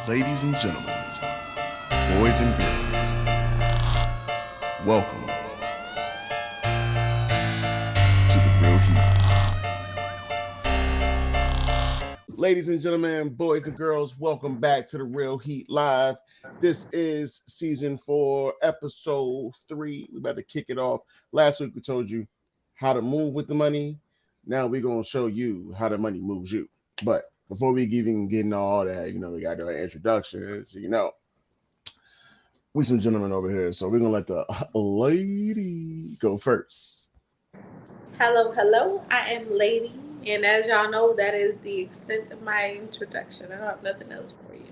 Ladies and gentlemen, boys and girls, welcome to the Real Heat. Ladies and gentlemen, boys and girls, welcome back to the Real Heat Live. This is season 4, episode 3. We're about to kick it off. Last week we told you how to move with the money. Now we're gonna show you how the money moves you. But before we even get into all that, we got our introductions. We some gentlemen over here, so we're gonna let the lady go first. Hello, hello. I am Lady, and as y'all know, that is the extent of my introduction. I don't have nothing else for you.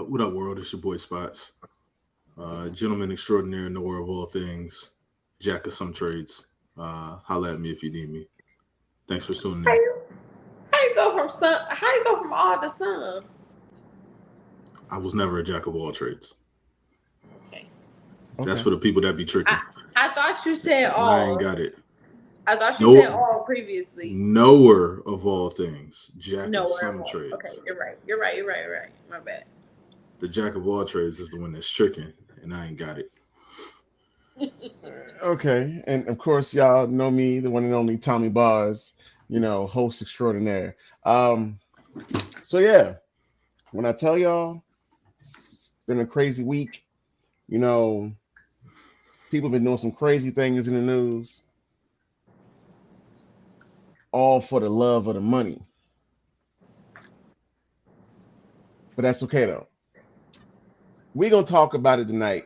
What up, world? It's your boy Spots. Gentleman extraordinaire, knower of all things, jack of some trades. Holla at me if you need me. Thanks for tuning How in. you, how you go from some? How you go from all to some? I was never a jack of all trades. Okay. That's Okay. for the people that be I tricking. I thought you said And I ain't all. got it. I thought you said No, all previously. knower of all things, jack of Nowhere some all. Okay, trades. you're right. You're right. You're right. You're right. My bad. The jack of all trades is the one that's tricking, and I ain't got it. Okay. And of course, y'all know me, the one and only Tommy Bars, host extraordinaire. Um, so yeah, when I tell y'all it's been a crazy week, you know, people been doing some crazy things in the news, all for the love of the money. But that's okay though. We're gonna talk about it tonight.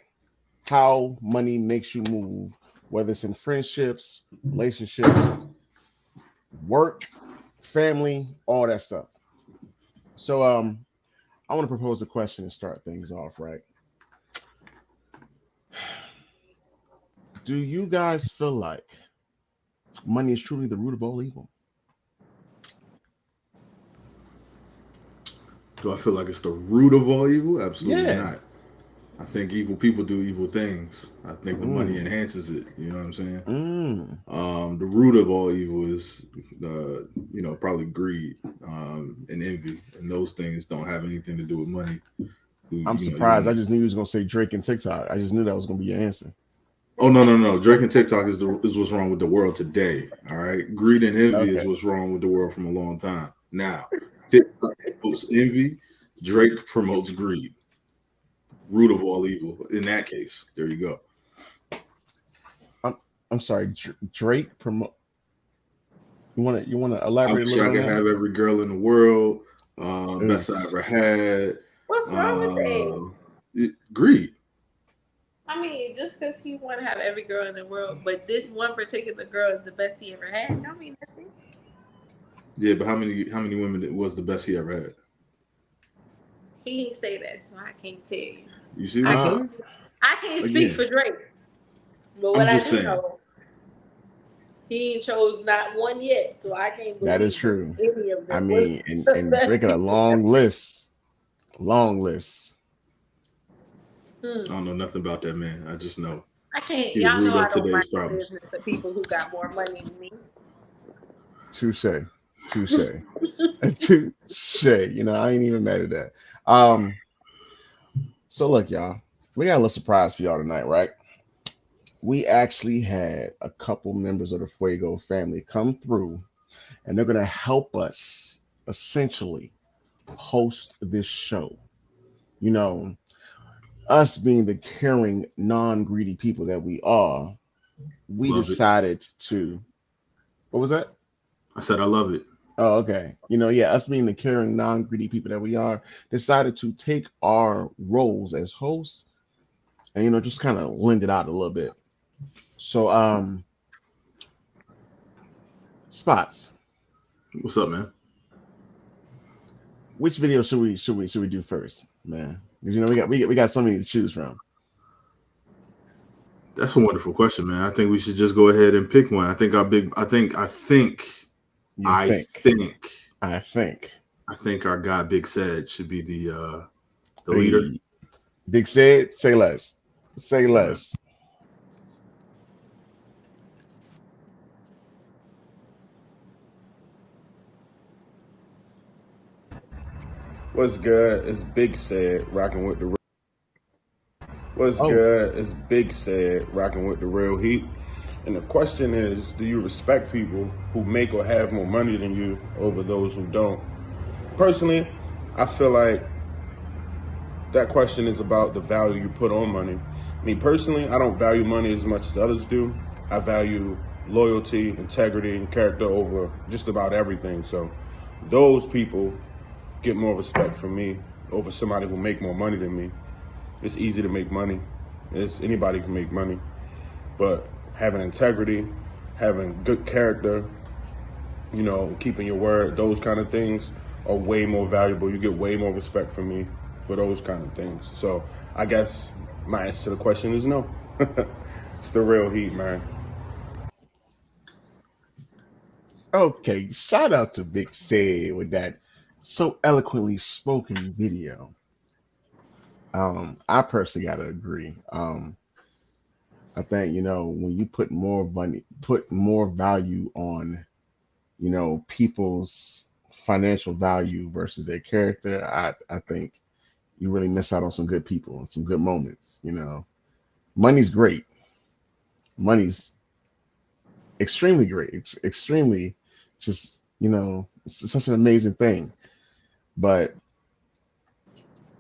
How money makes you move, whether it's in friendships, relationships, work, family, all that stuff. So I want to propose a question to start things off, right? Do you guys feel like money is truly the root of all evil? Do I feel like it's the root of all evil? Absolutely Yeah. not. I think evil people do evil things. I think the money Mm, enhances it. You know what I'm saying? mm. The root of all evil is, probably greed and envy, and those things don't have anything to do with money. I'm You surprised. want I to. just knew you was gonna say Drake and TikTok. I just knew that was gonna be your answer. Oh no, no, no! Drake and TikTok is what's wrong with the world today. All right, greed and envy is Okay. what's wrong with the world from a long time. Now, TikTok promotes envy. Drake promotes greed. Root of all evil. In that case, there you go. I'm I'm sorry. Drake promote. You wanna I elaborate a wish little I bit on could that? have every girl in the world. Ugh, Best I ever had. What's wrong with that? Greed. I mean, just because he want to have every girl in the world, but this one particular girl is the best he ever had, don't mean nothing. Yeah, but how many women was the best he ever had? He didn't say that, so I can't tell you. You see what I I'm can't. uh, saying? I can't speak Again, for Drake, but I'm what I just do saying. know, he ain't chose not one yet, so I can't that is believe that true. any of I them was mean, and the and best Drake got a he long ever. list, long list. I Hmm. don't know nothing about that man. I just know I can't. he the Y'all know root I of don't mind today's the problems. business of people who got more money than me. Touche, touche, touche. I ain't even mad at that. Um, so look, y'all, we got a little surprise for y'all tonight, right? We actually had a couple members of the Fuego family come through, and they're gonna help us essentially host this show. You know, us being the caring, non-greedy people that we are, we Love it. decided to. What was that? I said I love it. Oh, okay. Yeah, us being the caring, non-greedy people that we are, decided to take our roles as hosts and just kind of lend it out a little bit. So, spots. What's up, man? Which video should we do first, man? Because we got so many to choose from. That's a wonderful question, man. I think we should just go ahead and pick one. I think our big. You I think? think. I think. I think our guy Big Said should be the leader. Hey, Big said, say less. Say Yeah, man. less. What's good? It's Big Said rocking with the. What's Oh, good? It's Big Said rocking with the Real Heat. And the question is, do you respect people who make or have more money than you over those who don't? Personally, I feel like that question is about the value you put on money. Me personally, I don't value money as much as others do. I value loyalty, integrity, and character over just about everything. So those people get more respect from me over somebody who make more money than me. It's easy to make money. Anybody can make money, but having integrity, having good character, keeping your word, those kind of things are way more valuable. You get way more respect from me for those kind of things. So I guess my answer to the question is no. It's the real heat, man. okay. Shout out to Big Say with that so eloquently spoken video. I personally gotta agree. I think when you put more value on people's financial value versus their character. I think you really miss out on some good people and some good moments. Money's great. Money's extremely great. It's extremely just it's such an amazing thing. But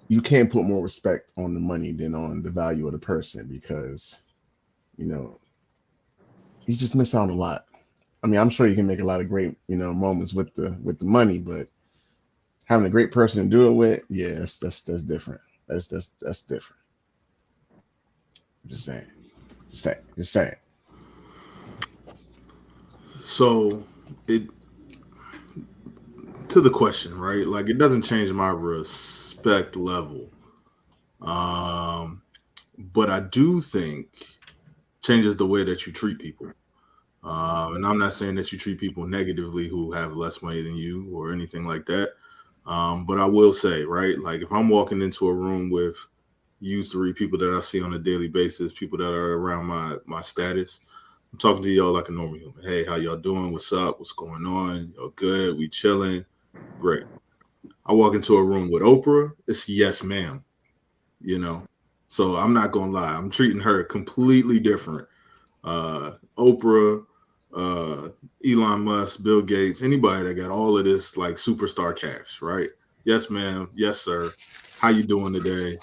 you can't put more respect on the money than on the value of the person because you know you just miss out on a lot. I mean, I'm sure you can make a lot of great moments with the money, but having a great person to do it with, yeah, that's different. That's different. I'm just saying, just saying. So it to the question, right? Like it doesn't change my respect level. Um, but I do think changes the way that you treat people. And I'm not saying that you treat people negatively who have less money than you or anything like that. But I will say, right, like if I'm walking into a room with you three people that I see on a daily basis, people that are around my status, I'm talking to y'all like a normal human. Hey, how y'all doing? What's up? What's going on? Y'all good? We chilling? Great. I walk into a room with Oprah, it's yes, ma'am, you know. So I'm not gonna lie, I'm treating her completely different. Oprah, uh, Elon Musk, Bill Gates, anybody that got all of this like superstar cash, right? Yes, ma'am. Yes, sir. How you doing today?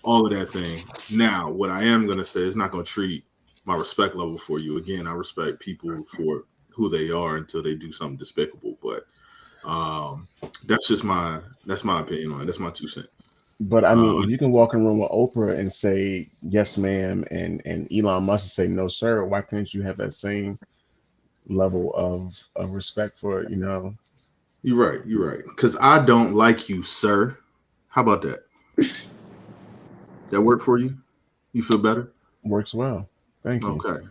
All of that thing. Now, what I am gonna say is not gonna treat my respect level for you. Again, I respect people for who they are until they do something despicable. But um, that's my opinion on it. That's my 2 cents. But I Uh, mean, if you can walk in a room with Oprah and say yes, ma'am, and Elon Musk say no, sir, why couldn't you have that same level of respect for you're right. You're right. Because I don't like you, sir. How about that? That work for you? You feel better? works well? Thank you. Okay.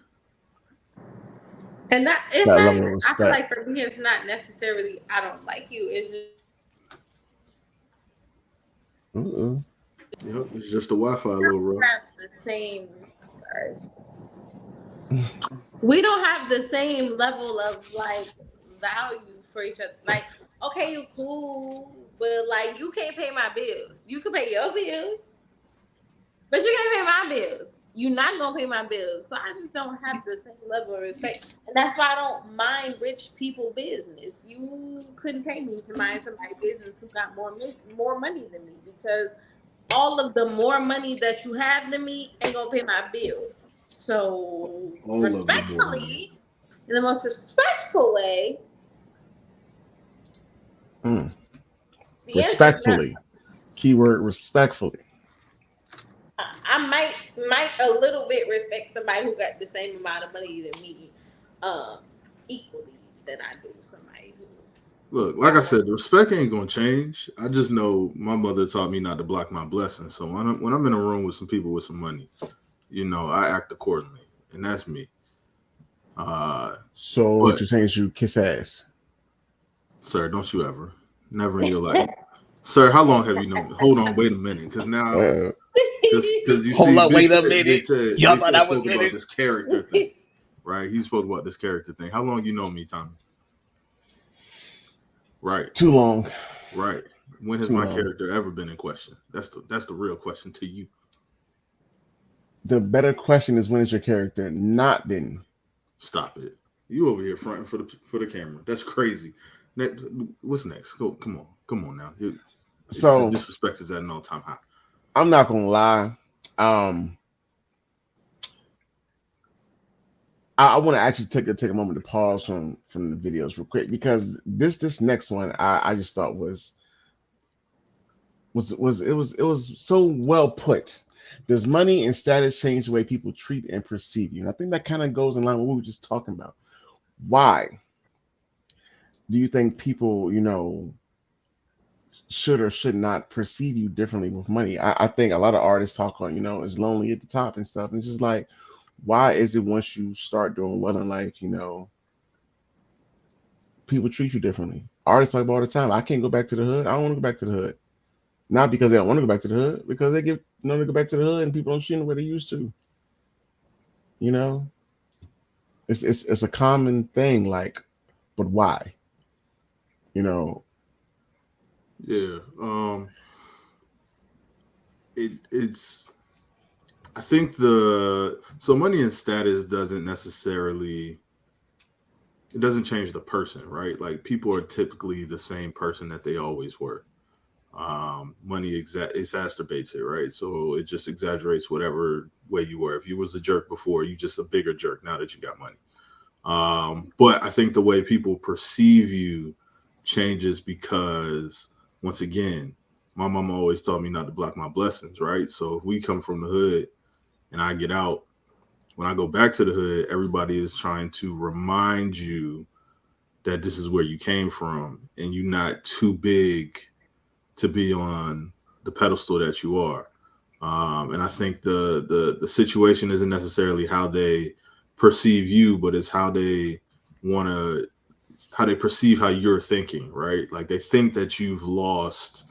And that it's That not level even. of I feel like respect. for me, it's not necessarily I don't like you. It's just Uh-uh. Yep. It's just the Wi-Fi a we little don't rough. have the same. Sorry, we don't have the same level of like value for each other. Like, okay, you cool, but like you can't pay my bills. You can pay your bills, but you can't pay my bills. You're not gonna pay my bills, so I just don't have the same level of respect, and that's why I don't mind rich people business. You couldn't pay me to mind somebody's business who got more money than me because all of the more money that you have than me ain't gonna pay my bills. So All of the more money. respectfully, in the most respectful way, Mm. the answer is no. Respectfully. Keyword respectfully. I might a little bit respect somebody who got the same amount of money than me, um, equally than I do somebody who Look, like I got more. said, the respect ain't gonna change. I just know my mother taught me not to block my blessings. So when I'm in a room with some people with some money, I act accordingly, and that's me. Uh, So what but you're saying is you kiss ass. sir, don't you ever, never in your life, sir. How long have you known me? Hold on, wait a minute, because now, Uh, because you hold see, up, Big wait a said they minute. said Y'all they thought said I was spoke about finished? this character thing, right? He spoke about this character thing. How long you know me, Tommy? Right, Too long. right. When has Too my long. character ever been in question? That's the real question to you. The better question is, when has your character not been? Stop it. You over here fronting for the camera. That's crazy. What's next? Go. Come on now. The So disrespect is at an all time high. I'm not gonna lie. Um, I want to actually take a moment to pause from the videos real quick, because this next one I just thought was so well put. Does money and status change the way people treat and perceive you? And I think that kind of goes in line with what we were just talking about. Why do you think people, should or should not perceive you differently with money? I think a lot of artists talk on, is lonely at the top and stuff. And it's just like, why is it once you start doing well in life, people treat you differently? Artists talk about all the time, I can't go back to the hood. I don't want to go back to the hood. Not because they don't want to go back to the hood, because they get to go back to the hood and people don't treat them the way they used to. You know, it's a common thing. Like, but why? You know, Yeah. It's. I think the so money and status doesn't necessarily, it doesn't change the person, right? Like people are typically the same person that they always were. Money exacerbates it, right? So it just exaggerates whatever way you were. If you was a jerk before, you just a bigger jerk now that you got money. But I think the way people perceive you changes because, once again, my mama always taught me not to block my blessings, right? So if we come from the hood and I get out, when I go back to the hood, everybody is trying to remind you that this is where you came from and you're not too big to be on the pedestal that you are. And I think the situation isn't necessarily how they perceive you, but it's want to how they perceive how you're thinking, right? Like they think that you've lost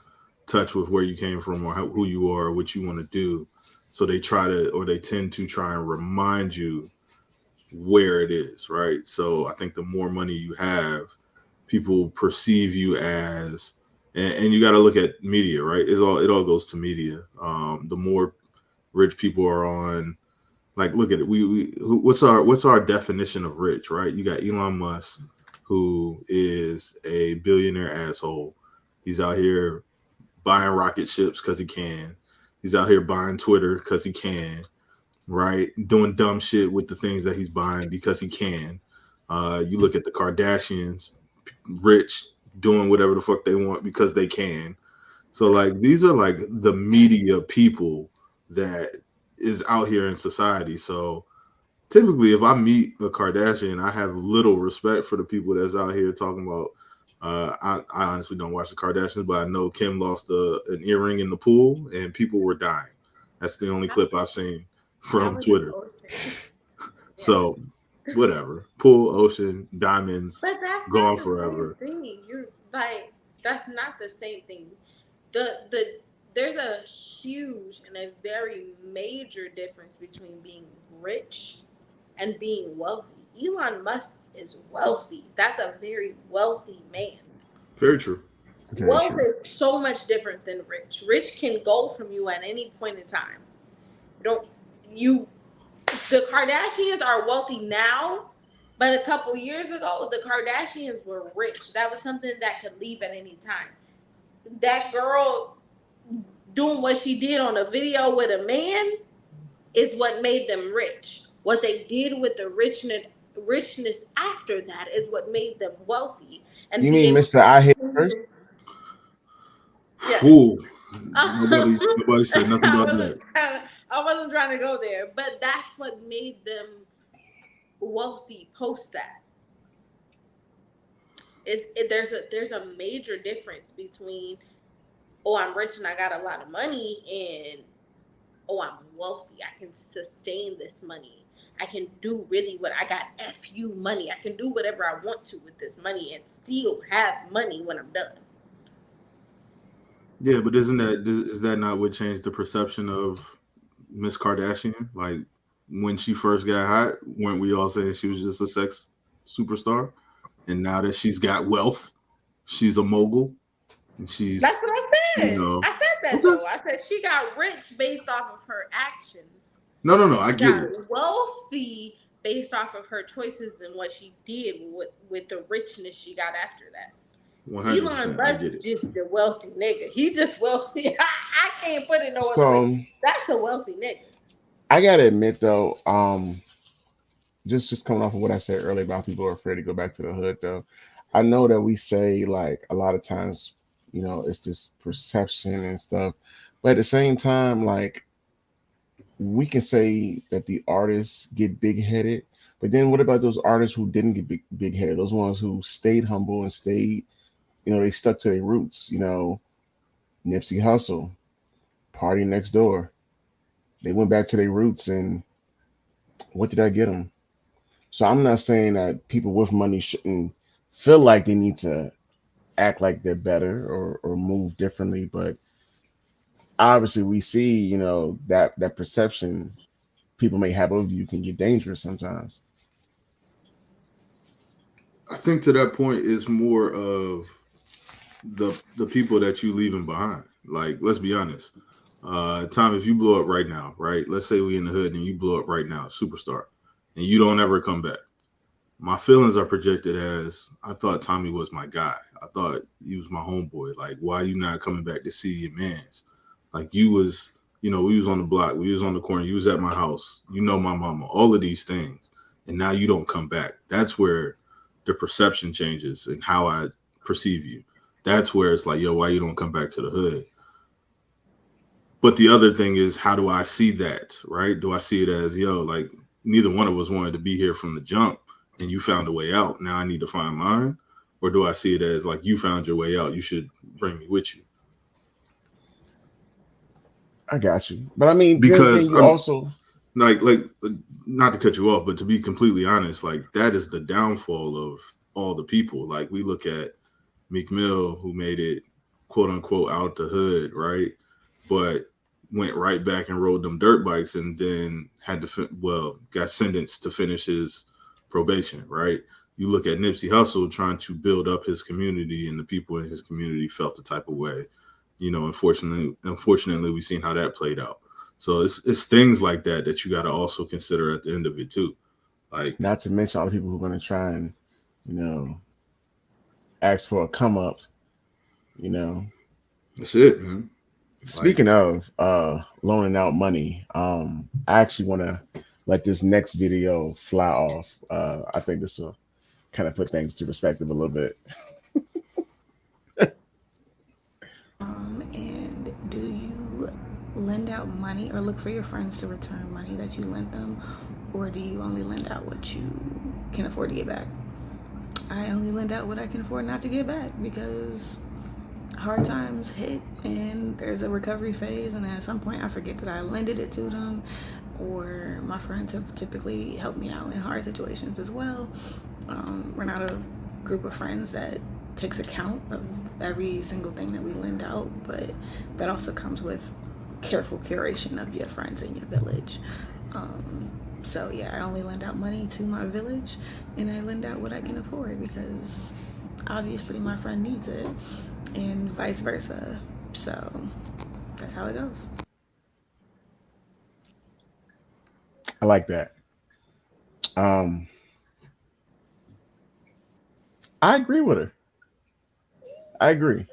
touch with where you came from or who you are or what you want to do. So they try to, or they tend to try and remind you where it is, right? So I think the more money you have, people perceive you as, and you got to look at media, right? It all goes to media. The more rich people are on, like, look at it. What's our definition of rich, right? You got Elon Musk, who is a billionaire asshole. He's out here buying rocket ships because he can. He's out here buying Twitter because he can, right? Doing dumb shit with the things that he's buying because he can. You look at the Kardashians, rich, doing whatever the fuck they want because they can. So like these are like the media people that is out here in society. So typically if I meet a Kardashian, I have little respect for the people that's out here talking about I honestly don't watch the Kardashians, but I know Kim lost an earring in the pool and people were dying. That's the only That, clip I've seen that from was an Twitter. ocean. Yeah. So whatever. Pool, ocean, diamonds, But that's not gone the same forever. thing. You're like, that's not the same thing. The there's a huge and a very major difference between being rich and being wealthy. Elon Musk is wealthy. That's a very wealthy man. Very true. very Wealth true. is so much different than rich. Rich can go from you at any point in time. Don't you the Kardashians are wealthy now, but a couple years ago, the Kardashians were rich. That was something that could leave at any time. That girl doing what she did on a video with a man is what made them rich. What they did with the richness after that is what made them wealthy and You be mean able Mr. I hit first? to. Yes. Ooh, nobody said nothing I about wasn't that. I wasn't trying to go there, but that's what made them wealthy post that. There's a major difference between, oh, I'm rich and I got a lot of money, and oh, I'm wealthy, I can sustain this money, I can do really what I got fu money, I can do whatever I want to with this money and still have money when I'm done. Yeah, but is that not what changed the perception of Miss Kardashian? Like when she first got hot, weren't we all saying she was just a sex superstar? And now that she's got wealth, she's a mogul. and That's she's, what I you said. know, I said that okay. though. I said she got rich based off of her actions. No, no, no. And I she get got it. wealthy based off of her choices and what she did with the richness she got after that. Elon 100%. I get Musk it. just the wealthy nigga. He just wealthy. I can't put it no other way. So That's a wealthy nigga. I gotta admit though, just coming off of what I said earlier about people are afraid to go back to the hood though. I know that we say like a lot of times, it's this perception and stuff, but at the same time, like we can say that the artists get big headed, but then what about those artists who didn't get big headed? Those ones who stayed humble and stayed, they stuck to their roots. Nipsey Hussle, Party Next Door, they went back to their roots, and what did I get them? So I'm not saying that people with money shouldn't feel like they need to act like they're better or move differently, but obviously we see, that perception people may have of you can get dangerous sometimes. I think to that point is more of the people that you leaving behind. Like, let's be honest. Tom, if you blow up right now, right? Let's say we in the hood and you blow up right now, superstar, and you don't ever come back. My feelings are projected as I thought Tommy was my guy. I thought he was my homeboy. Like, why you not coming back to see your man's? Like you was, we was on the block, we was on the corner, you was at my house, my mama, all of these things, and now you don't come back. That's where the perception changes and how I perceive you. That's where it's like, yo, why you don't come back to the hood? But the other thing is, how do I see that, right? Do I see it as, yo, like neither one of us wanted to be here from the jump and you found a way out. Now I need to find mine. Or do I see it as like you found your way out? You should bring me with you. I got you. But I mean, then again, Because you also, like not to cut you off, but to be completely honest, like that is the downfall of all the people. Like we look at Meek Mill, who made it quote unquote out the hood, right? But went right back and rode them dirt bikes and then had to got sentenced to finish his probation, right? You look at Nipsey Hussle trying to build up his community, and the people in his community felt the type of way. Unfortunately, we've seen how that played out. So it's things like that that you got to also consider at the end of it too. Like, not to mention all the people who are going to try and, you know, ask for a come up, you know. that's it, man. Like, Speaking of loaning out money, I actually want to let this next video fly off. I think this will kind of put things to perspective a little bit. And do you lend out money or look for your friends to return money that you lent them, or do you only lend out what you can afford to get back? I only lend out what I can afford not to get back, because hard times hit and there's a recovery phase, and then at some point I forget that I lended it to them, or my friends have typically helped me out in hard situations as well. We're not a group of friends that takes account of every single thing that we lend out, but that also comes with careful curation of your friends in your village. So yeah, I only lend out money to my village, and I lend out what I can afford, because obviously my friend needs it, and vice versa. So that's how it goes. I like that. Um, I agree with her. I agree.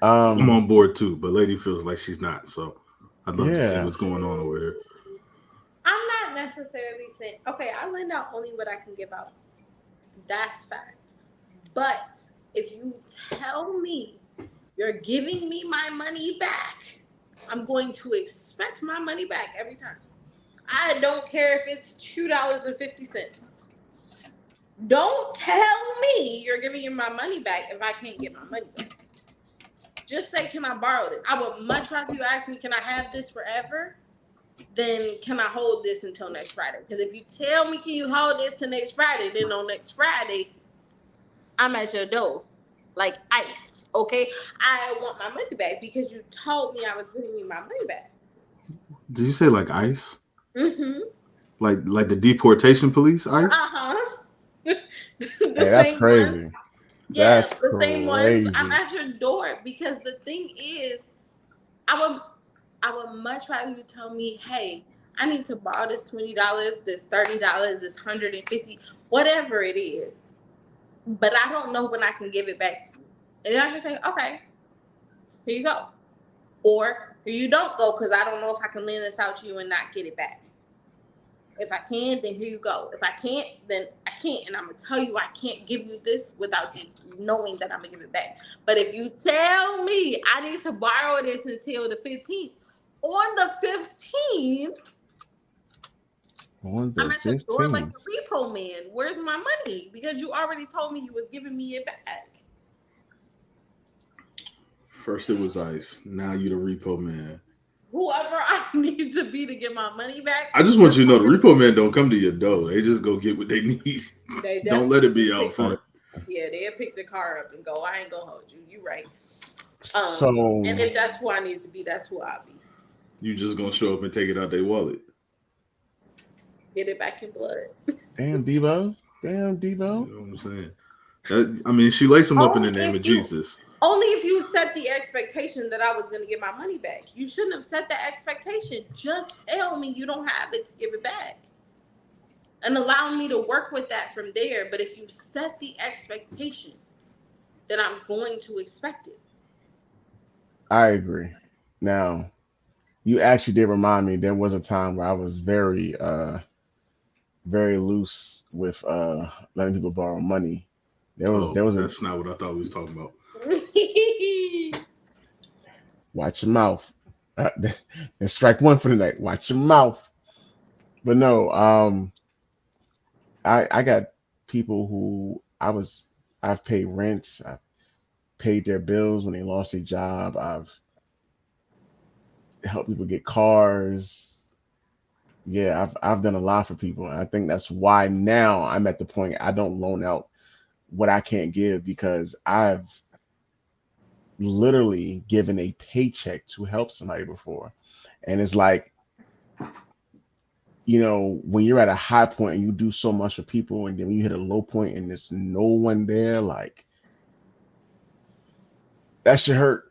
I'm Um, on board too, but Lady feels like she's not. So I'd love to see yeah, what's going on over here. I'm not necessarily saying, okay, I lend out only what I can give out. That's fact. But if you tell me you're giving me my money back, I'm going to expect my money back every time. I don't care if it's $2.50. Don't tell me you're giving me my money back if I can't get my money back. Just say, can I borrow it? I would much rather you ask me, can I have this forever? Then can I hold this until next Friday? Because if you tell me, can you hold this till next Friday, then on next Friday, I'm at your door like ice, okay? I want my money back because you told me I was giving you my money back. Did you say like ICE? Mm-hmm. Like the deportation police ICE? Uh-huh. hey, The that's same one. crazy. Yeah, That's the same ones. I'm crazy. at your door because the thing is, I would I would much rather you tell me, hey, I need to borrow this $20, this $30, this 150, whatever it is, but I don't know when I can give it back to you. And then I can say, okay, here you go. Or here you don't go because I don't know if I can lend this out to you and not get it back. If I can, then here you go. If I can't, then I can't. And I'm going to tell you I can't give you this without you knowing that I'm going to give it back. But if you tell me I need to borrow this until the 15th, on the 15th, On I'm the at your door like 15th. the repo man. Where's my money? Because you already told me you was giving me it back. First it was Ice. Now you the repo man. Whoever I need to be to get my money back, I just want just you to know come the to repo me. man don't come to your door. They just go get what they need. They Don't let definitely it be do out pick. front. Yeah, they'll pick the car up and go. I ain't gonna hold you. You right. And So if that's who I need to be, that's who I'll be. You just gonna show up and take it out their wallet. Get it back in blood. damn Debo. Damn You Debo. know what I'm saying? I mean, she lays them up in Only the name of if you Jesus. only if you set the expectation that I was gonna get my money back. You shouldn't have set that expectation. Just tell me you don't have it to give it back. And allow me to work with that from there. But if you set the expectation, then I'm going to expect it. I agree. Now, you actually did remind me there was a time where I was very loose with letting people borrow money. There Oh, was a that's not what I thought we was talking about. watch your mouth. And strike one for the night. Watch your mouth. But no, I got people who I've paid rent, I've paid their bills when they lost their job, I've helped people get cars. Yeah, I've done a lot for people. And I think that's why now I'm at the point I don't loan out what I can't give because I've literally given a paycheck to help somebody before. And it's like, when you're at a high point and you do so much for people, and then when you hit a low point and there's no one there, like that should hurt.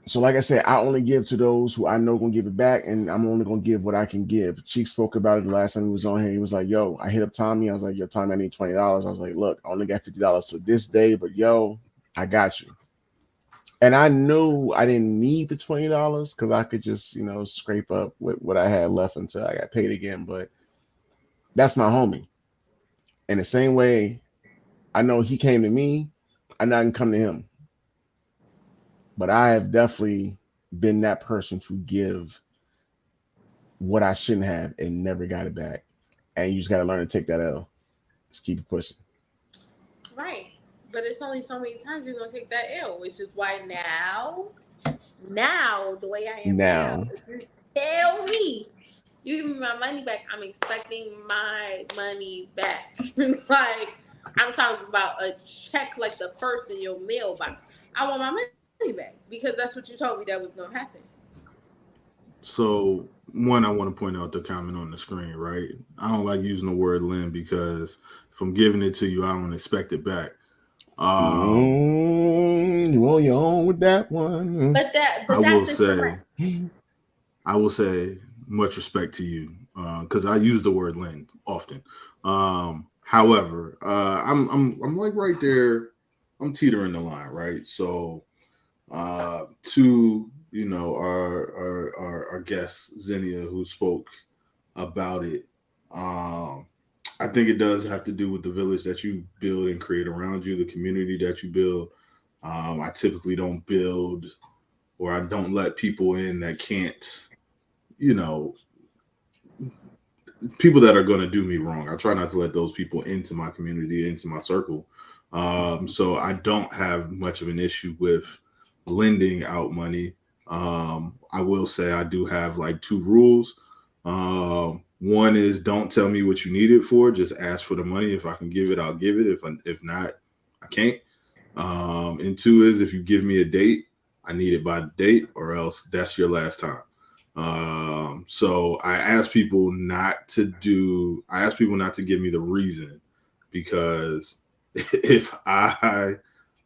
So, like I said, I only give to those who I know gonna give it back, and I'm only gonna give what I can give. Cheek spoke about it the last time he was on here. He was like, "Yo," I hit up Tommy. I was like, "Yo, Tommy, I need $20." I was like, "Look, I only got $50 to this day, but yo, I got you." And I knew I didn't need the $20 because I could just, scrape up with what I had left until I got paid again. But that's my homie. In the same way, I know he came to me, I didn't come to him. But I have definitely been that person to give what I shouldn't have and never got it back. And you just got to learn to take that L. Just keep it pushing. Right. But it's only so many times you're gonna take that L, which is why now the way I am now, Now, if you tell me you give me my money back, I'm expecting my money back. Like I'm talking about a check like the first in your mailbox. I want my money back because that's what you told me that was gonna happen. So one, I want to point out the comment on the screen, right? I don't like using the word lend because if I'm giving it to you, I don't expect it back. Um, you on your own with that one. I But will that's say, incorrect. I will say, much respect to you because I use the word lend often. However, I'm like right there. I'm teetering the line, right? So to our guest Xenia who spoke about it. Um, I think it does have to do with the village that you build and create around you, the community that you build. I typically don't build or I don't let people in that can't, you know, people that are going to do me wrong. I try not to let those people into my community, into my circle. So I don't have much of an issue with lending out money. I will say I do have like two rules. One is don't tell me what you need it for. Just ask for the money. If I can give it, I'll give it. If not, I can't. And two is if you give me a date, I need it by the date, or else that's your last time. So I ask people not to do. I ask people not to give me the reason because if I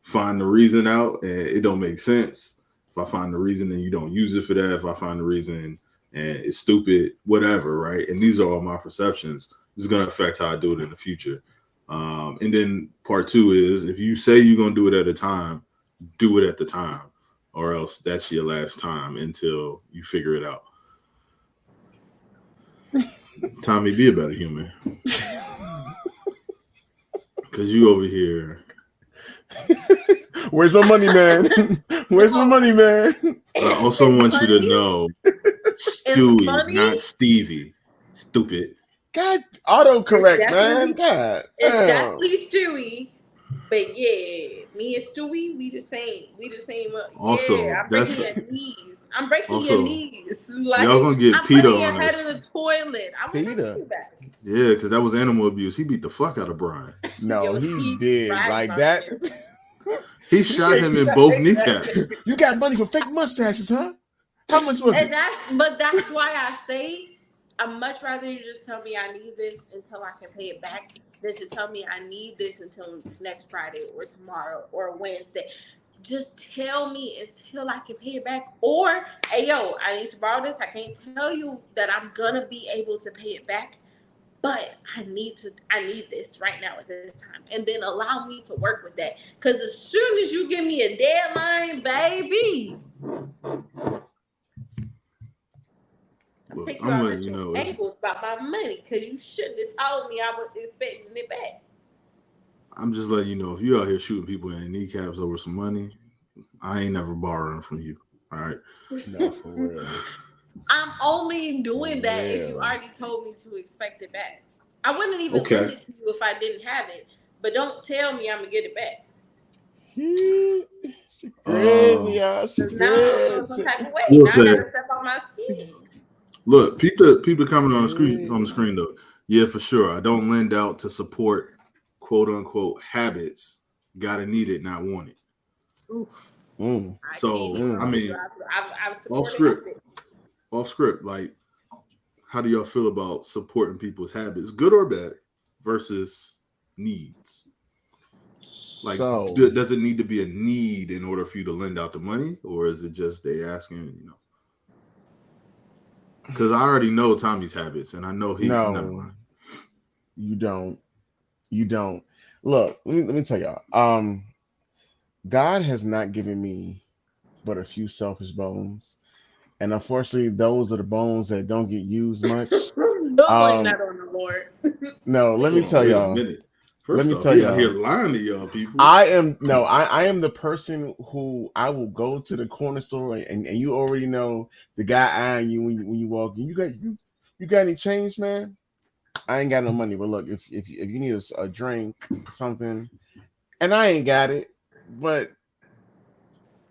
find the reason out and it don't make sense. If I find the reason and you don't use it for that, if I find the reason and it's stupid, whatever, right? And these are all my perceptions. It's gonna affect how I do it in the future. And then part two is if you say you're gonna do it at a time, do it at the time, or else that's your last time until you figure it out. Tommy, be a better human. Cause you over here. Where's my money, man? Where's my money, man? I also want you to know, Stewie, funny. not Stevie. Stupid. God, autocorrect, man. God, it's damn. definitely Stewie. But yeah, me and Stewie, we the same. Also, yeah, I'm breaking your knees. I'm breaking also, your knees. Like y'all gonna get I'm PETA putting your on head this. in the toilet. I want my PETA. money back. Yeah, because that was animal abuse. He beat the fuck out of Brian. No, Yo, he he's did right like about that. it. He shot him in both kneecaps. You got money for fake mustaches, huh? How much was it? That's why I say I'd much rather you just tell me I need this until I can pay it back than to tell me I need this until next Friday or tomorrow or Wednesday. Just tell me until I can pay it back. Or, hey, yo, I need to borrow this. I can't tell you that I'm gonna be able to pay it back, but I need this right now at this time. And then allow me to work with that. Because as soon as you give me a deadline, baby, Look, take you I'm out letting at you your know. ankles about my money because you shouldn't have told me I was expecting it back. I'm just letting you know if you out here shooting people in the kneecaps over some money, I ain't never borrowing from you. All right. No, for real. I'm only doing that if you already told me to expect it back. I wouldn't even lend it to you if I didn't have it. But don't tell me I'm gonna get it back. She crazy, y'all. She Now I'm feeling some crazy. type of way. We'll Now I gotta step on my skin. Look, people coming on the screen though. Yeah, for sure. I don't lend out to support quote unquote habits. Gotta need it, not want it. Oof. So I mean, I've off script. Like, how do y'all feel about supporting people's habits, good or bad, versus needs? Like, does it need to be a need in order for you to lend out the money, or is it just they asking? You know, because I already know Tommy's habits, and I know he. No, you don't. You don't. Look, let me tell y'all. God has not given me but a few selfish bones, and unfortunately, those are the bones that don't get used much. Don't blame that on the Lord. No, let me tell y'all. First off, he out here lying to y'all people. I am the person who I will go to the corner store and you already know the guy eyeing you when you walk in. You got any change, man? I ain't got no money, but look, if you need a drink, something, and I ain't got it, but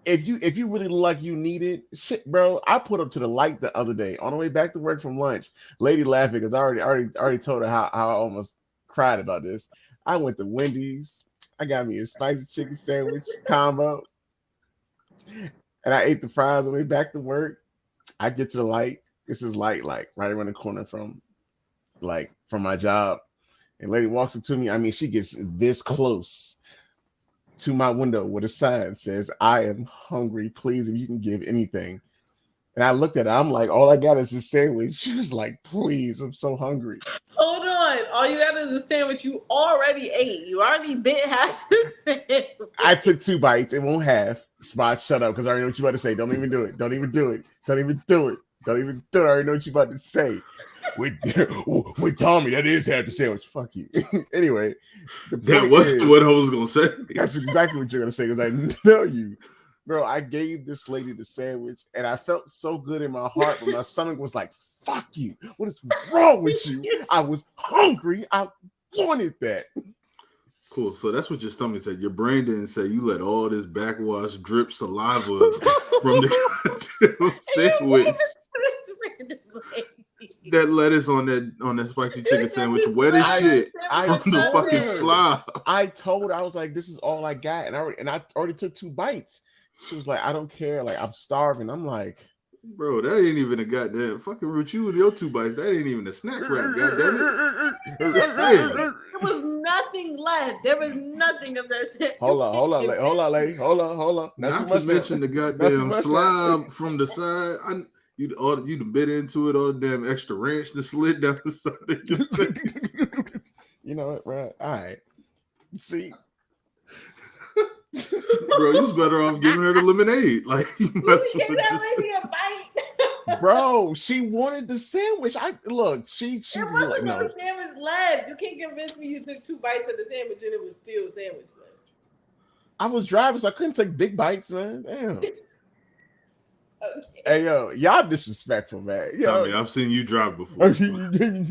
if you really look like you need it, shit, bro. I put up to the light the other day on the way back to work from lunch. Lady laughing because I already told her how I almost cried about this. I went to Wendy's. I got me a spicy chicken sandwich combo, and I ate the fries on the way back to work. I get to the light. This is light, like right around the corner from my job. And lady walks up to me. I mean, she gets this close to my window with a sign says, "I am hungry. Please, if you can give anything." And I looked at her. I'm like, all I got is a sandwich. She was like, "Please, I'm so hungry." Hold on. All you got is a sandwich you already ate. You already bit half the sandwich. I took 2 bites. It won't have. Spot, shut up, because I already know what you about to say. Don't even do it. Don't even do it. Don't even do it. Don't even do it. I already know what you about to say. With Tommy, that is half the sandwich. Fuck you. Anyway, that wasn't what I was gonna say. That's exactly what you're gonna say because I know you, bro. I gave this lady the sandwich, and I felt so good in my heart, but my stomach was like, "Fuck you! What is wrong with you?" I was hungry. I wanted that. Cool. So that's what your stomach said. Your brain didn't say you let all this backwash drip saliva from the goddamn sandwich. That lettuce on that spicy chicken sandwich, wet as shit from the fucking slob. I told her, I was like, "This is all I got," and I already took 2 bites. She was like, "I don't care. Like, I'm starving." I'm like, bro, that ain't even a goddamn fucking root. You with your 2 bites, that ain't even a snack wrap. Goddamn it! It was nothing left. There was nothing of that. Hold on, lady. Hold on. Not too to much mention now. the Not too goddamn much now. slob from the side. You'd bit into it, all the damn extra ranch that slid down the side of your face. You know what, bro? All right. See, Bro, you was better off giving her the lemonade. Like, you You mess gave with that just. lady a bite. bro, she wanted the sandwich. She There was wasn't like, no no. sandwich left. You can't convince me you took 2 bites of the sandwich and it was still sandwich left. I was driving, so I couldn't take big bites, man. Damn. Okay. Hey, yo, y'all disrespectful, man. Tommy, Yo. I've seen you drive before. Don't. I didn't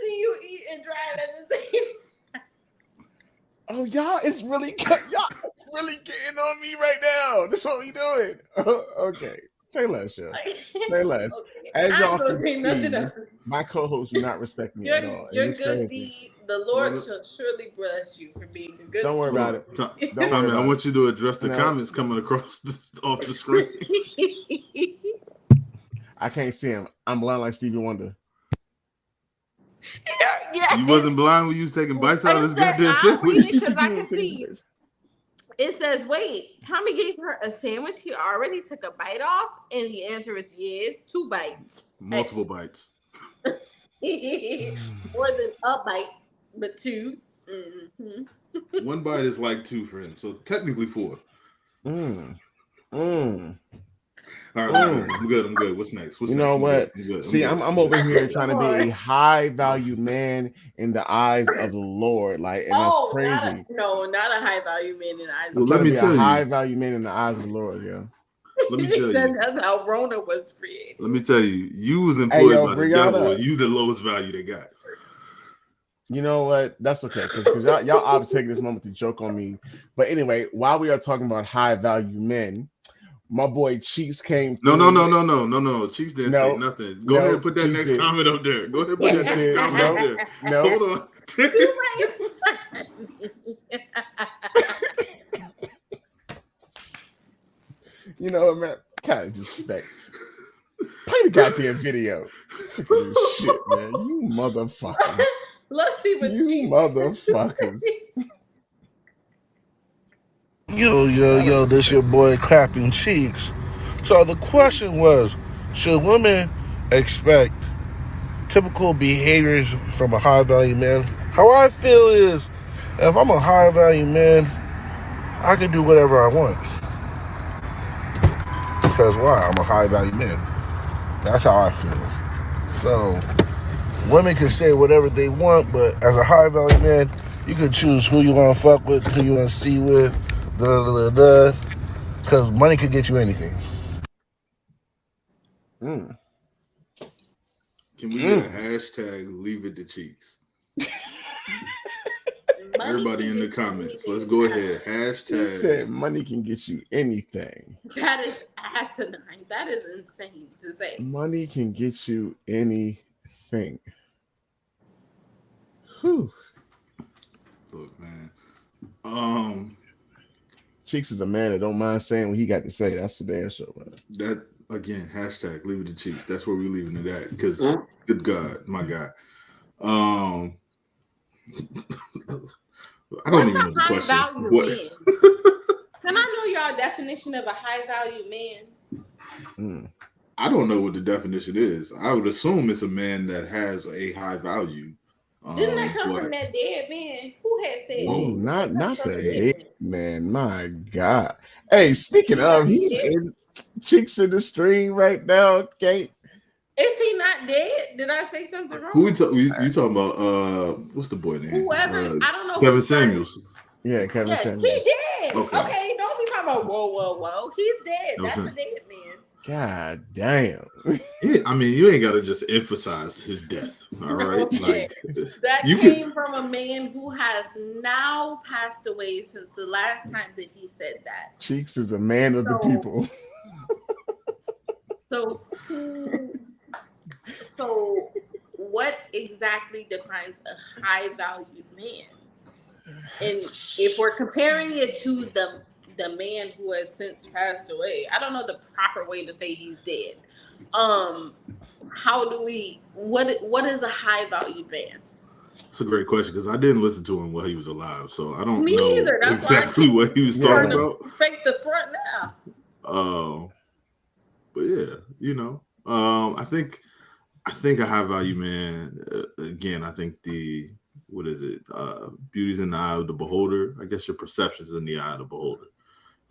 see you eat and drive at the same time. Oh, y'all it's really getting on me right now. That's what we doing. Okay. Say less, yo. Say less. Okay. As I y'all ain't gonna say can nothing see, else. my co-hosts do not respect me at all. And Your it's good crazy. deed, the Lord No. shall surely bless you for being a good Don't worry Hold about on. it. Don't worry Tommy, about I want you to address the No. comments coming across off the screen. I can't see him. I'm blind like Stevie Wonder. Yeah. You wasn't blind when you was taking bites out of this goddamn I'll read sandwich? it because I can see. It says, wait, Tommy gave her a sandwich he already took a bite off? And the answer is yes, 2 bites. Multiple bites. More than a bite, but 2. Mm-hmm. 1 bite is like 2 for him, so technically 4. All right, I'm good. What's next? You know what? See, I'm over here trying to be a high value man in the eyes of the Lord, like, and that's crazy. Not a high value man in the eyes. Well, let me tell you, a high value man in the eyes of the Lord, yeah. Let me tell you, that's how Rona was created. Let me tell you, you was employed by the devil, and you the lowest value they got. You know what? That's okay, because y'all obviously taking this moment to joke on me. But anyway, while we are talking about high value men, my boy Cheeks came through. No. Cheeks didn't say nothing. Go ahead and put that Cheeks next comment up there. Go ahead and put that next comment up there. No. Hold on. You know what, man? Kind of disrespect. Play the goddamn video. Sick of this shit, man. You motherfuckers. Let's see what you motherfuckers. Yo, this your boy Clapping Cheeks. So the question was, should women expect typical behaviors from a high value man? How I feel is, if I'm a high value man, I can do whatever I want. Because why? I'm a high value man. That's how I feel. So women can say whatever they want, but as a high value man, you can choose who you want to fuck with, who you want to see with, because money could get you anything. Can we get a hashtag leave it to Cheeks? Everybody in the comments, let's go ahead. Hashtag. He said money can get you anything. That is asinine. That is insane to say. Money can get you anything. Whew. Look, man. Cheeks is a man that don't mind saying what he got to say. That's for damn sure, man. That again, hashtag leave it to Cheeks. That's where we leaving it at. Because good God, my God. I don't even know the question. What? Can I know y'all definition of a high value man? I don't know what the definition is. I would assume it's a man that has a high value. Didn't that come from that dead man? Who had said? Whoa, not the dead man. My God. Hey, speaking of, he's in Cheeks in the stream right now. Kate. Is he not dead? Did I say something wrong? Who you talking about? What's the boy name? Whoever. I don't know. Kevin Samuels. Yeah, Kevin Samuels. He dead. Okay, don't be talking about whoa. He's dead. That's a dead man. God damn. Yeah, I mean, you ain't got to just emphasize his death. All right. Like that came from a man who has now passed away since the last time that he said that. Cheeks is a man of the people. So what exactly defines a high valued man? And if we're comparing it to the man who has since passed away, I don't know the proper way to say he's dead. How do we what is a high valued man? It's a great question because I didn't listen to him while he was alive, so I don't Me know either. That's why I exactly can't what he was talking turn Yeah. them about. fake the front now. Uh, but yeah, I think a high value man. Again, I think the what is it? Beauty's in the eye of the beholder. I guess your perception's in the eye of the beholder.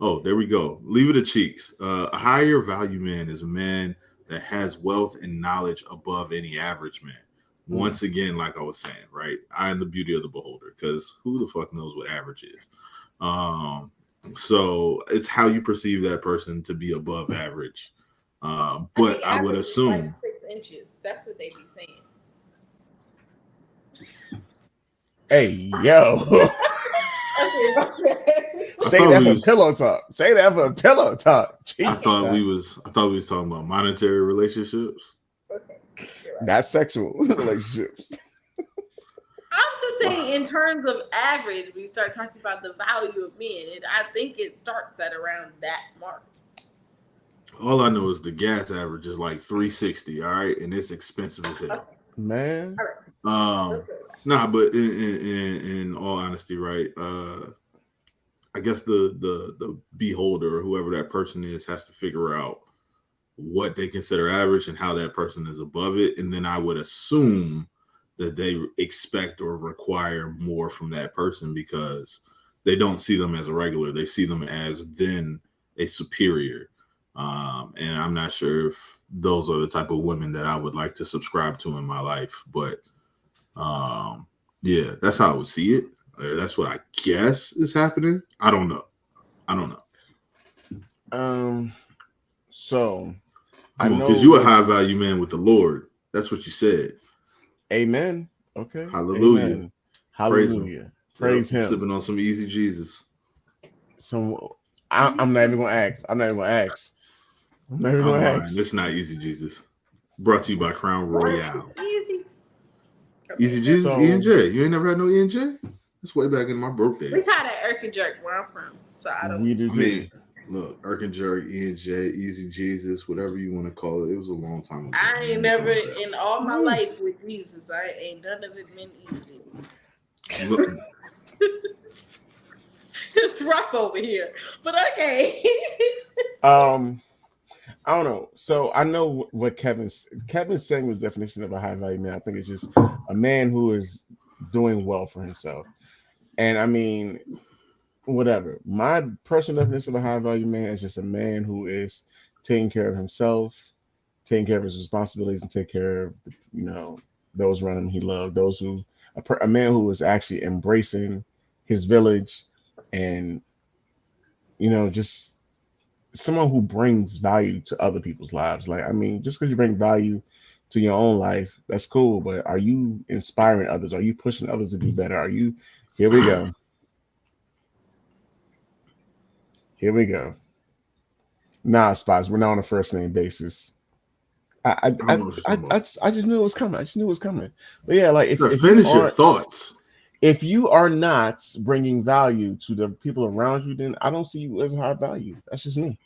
Oh, there we go. Leave it to cheeks. A higher value man is a man that has wealth and knowledge above any average man. Mm. Once again, like I was saying, right? I am the beauty of the beholder because who the fuck knows what average is? Um, so it's how you perceive that person to be above average. I But think I would average is like assume 6 inches. That's what they be saying. Hey, yo. Okay, my bad. I Say thought that we for was pillow talk. Say that for pillow talk. Jesus. I thought we was talking about monetary relationships. Okay, you're right. Not sexual relationships. I'm just Wow. saying, in terms of average, we start talking about the value of men, and I think it starts at around that mark. All I know is the gas average is like 360, all right, and it's expensive as Okay, hell. Man. all right, let's Um, go with that. nah, but in all honesty, right? I guess the beholder or whoever that person is has to figure out what they consider average and how that person is above it, and then I would assume that they expect or require more from that person because they don't see them as a regular; they see them as then a superior. And I'm not sure if those are the type of women that I would like to subscribe to in my life, but um, yeah, that's how I would see it. That's what I guess is happening. I don't know. I don't know. Um, so I Come on, know because you a what high value man with the Lord. That's what you said. Amen. Okay. Hallelujah. Amen. Praise him. Hallelujah. Yep. Praise I'm him. sipping on some easy Jesus. So I'm not even gonna ask. I'm not even gonna ask. I'm not even I'm gonna lying. ask. It's not easy Jesus. Brought to you by Crown Royale. Easy. Okay, Easy let's Jesus, go. E and So J. You ain't never had no E and J? That's way back in my broke We days. call that Irk and Jerk where I'm from, so I don't. we do I too. mean, look, Erkenjerk, E and J, Easy Jesus, whatever you want to call it. It was a long time ago. I I'm ain't gonna never calm down. in all my Woo. life with Jesus. I ain't none of it been easy. Look, It's rough over here, but okay. Um, I don't know. So I know what Kevin's saying was definition of a high value man. I think it's just a man who is doing well for himself. And I mean, whatever. My personal definition of a high value man is just a man who is taking care of himself, taking care of his responsibilities, and take care of those around him he loved. Those who a man who is actually embracing his village, and just someone who brings value to other people's lives. Like, I mean, just because you bring value to your own life, that's cool. But are you inspiring others? Are you pushing others to do better? Are you? Here we go. Here we go. Nah, spots. We're not on a first name basis. I I I don't know what you're I talking I about. just, I just knew it was coming. I just knew it was coming. But yeah, like if Sir, if you finish your aren't thoughts. if you are not bringing value to the people around you, then I don't see you as high value. That's just me.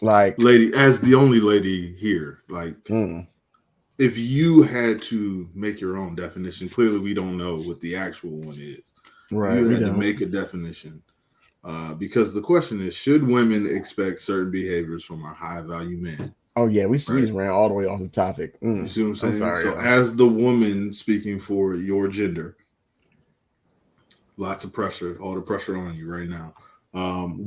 Like, Lady, as the only lady here, like, mm, if you had to make your own definition, clearly we don't know what the actual one is. If right? you We had to don't. make a definition, because the question is, should women expect certain behaviors from a high value man? Oh yeah, we Right? just ran all the way off the topic. You see what I'm I'm saying? sorry, So, y'all. as the woman speaking for your gender, lots of pressure, all the pressure on you right now.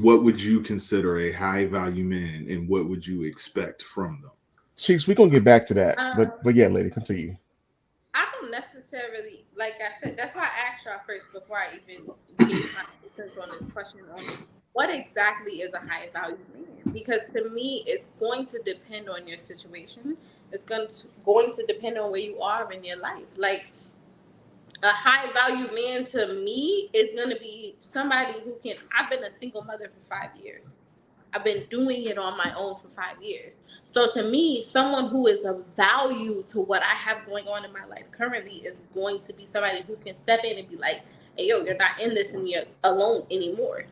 What would you consider a high value man, and what would you expect from them? Cheeks, we're gonna get back to that. But Um, yeah, lady, continue. I don't necessarily like I said. That's why I asked y'all first before I even gave my sense on this question on what exactly is a high value man. Because to me, it's going to depend on your situation. It's going to depend on where you are in your life. Like a high value man to me is going to be somebody who can. I've been a single mother for 5 years. I've been doing it on my own for 5 years. So to me, someone who is of value to what I have going on in my life currently is going to be somebody who can step in and be like, "Hey, yo, you're not in this and you're alone anymore.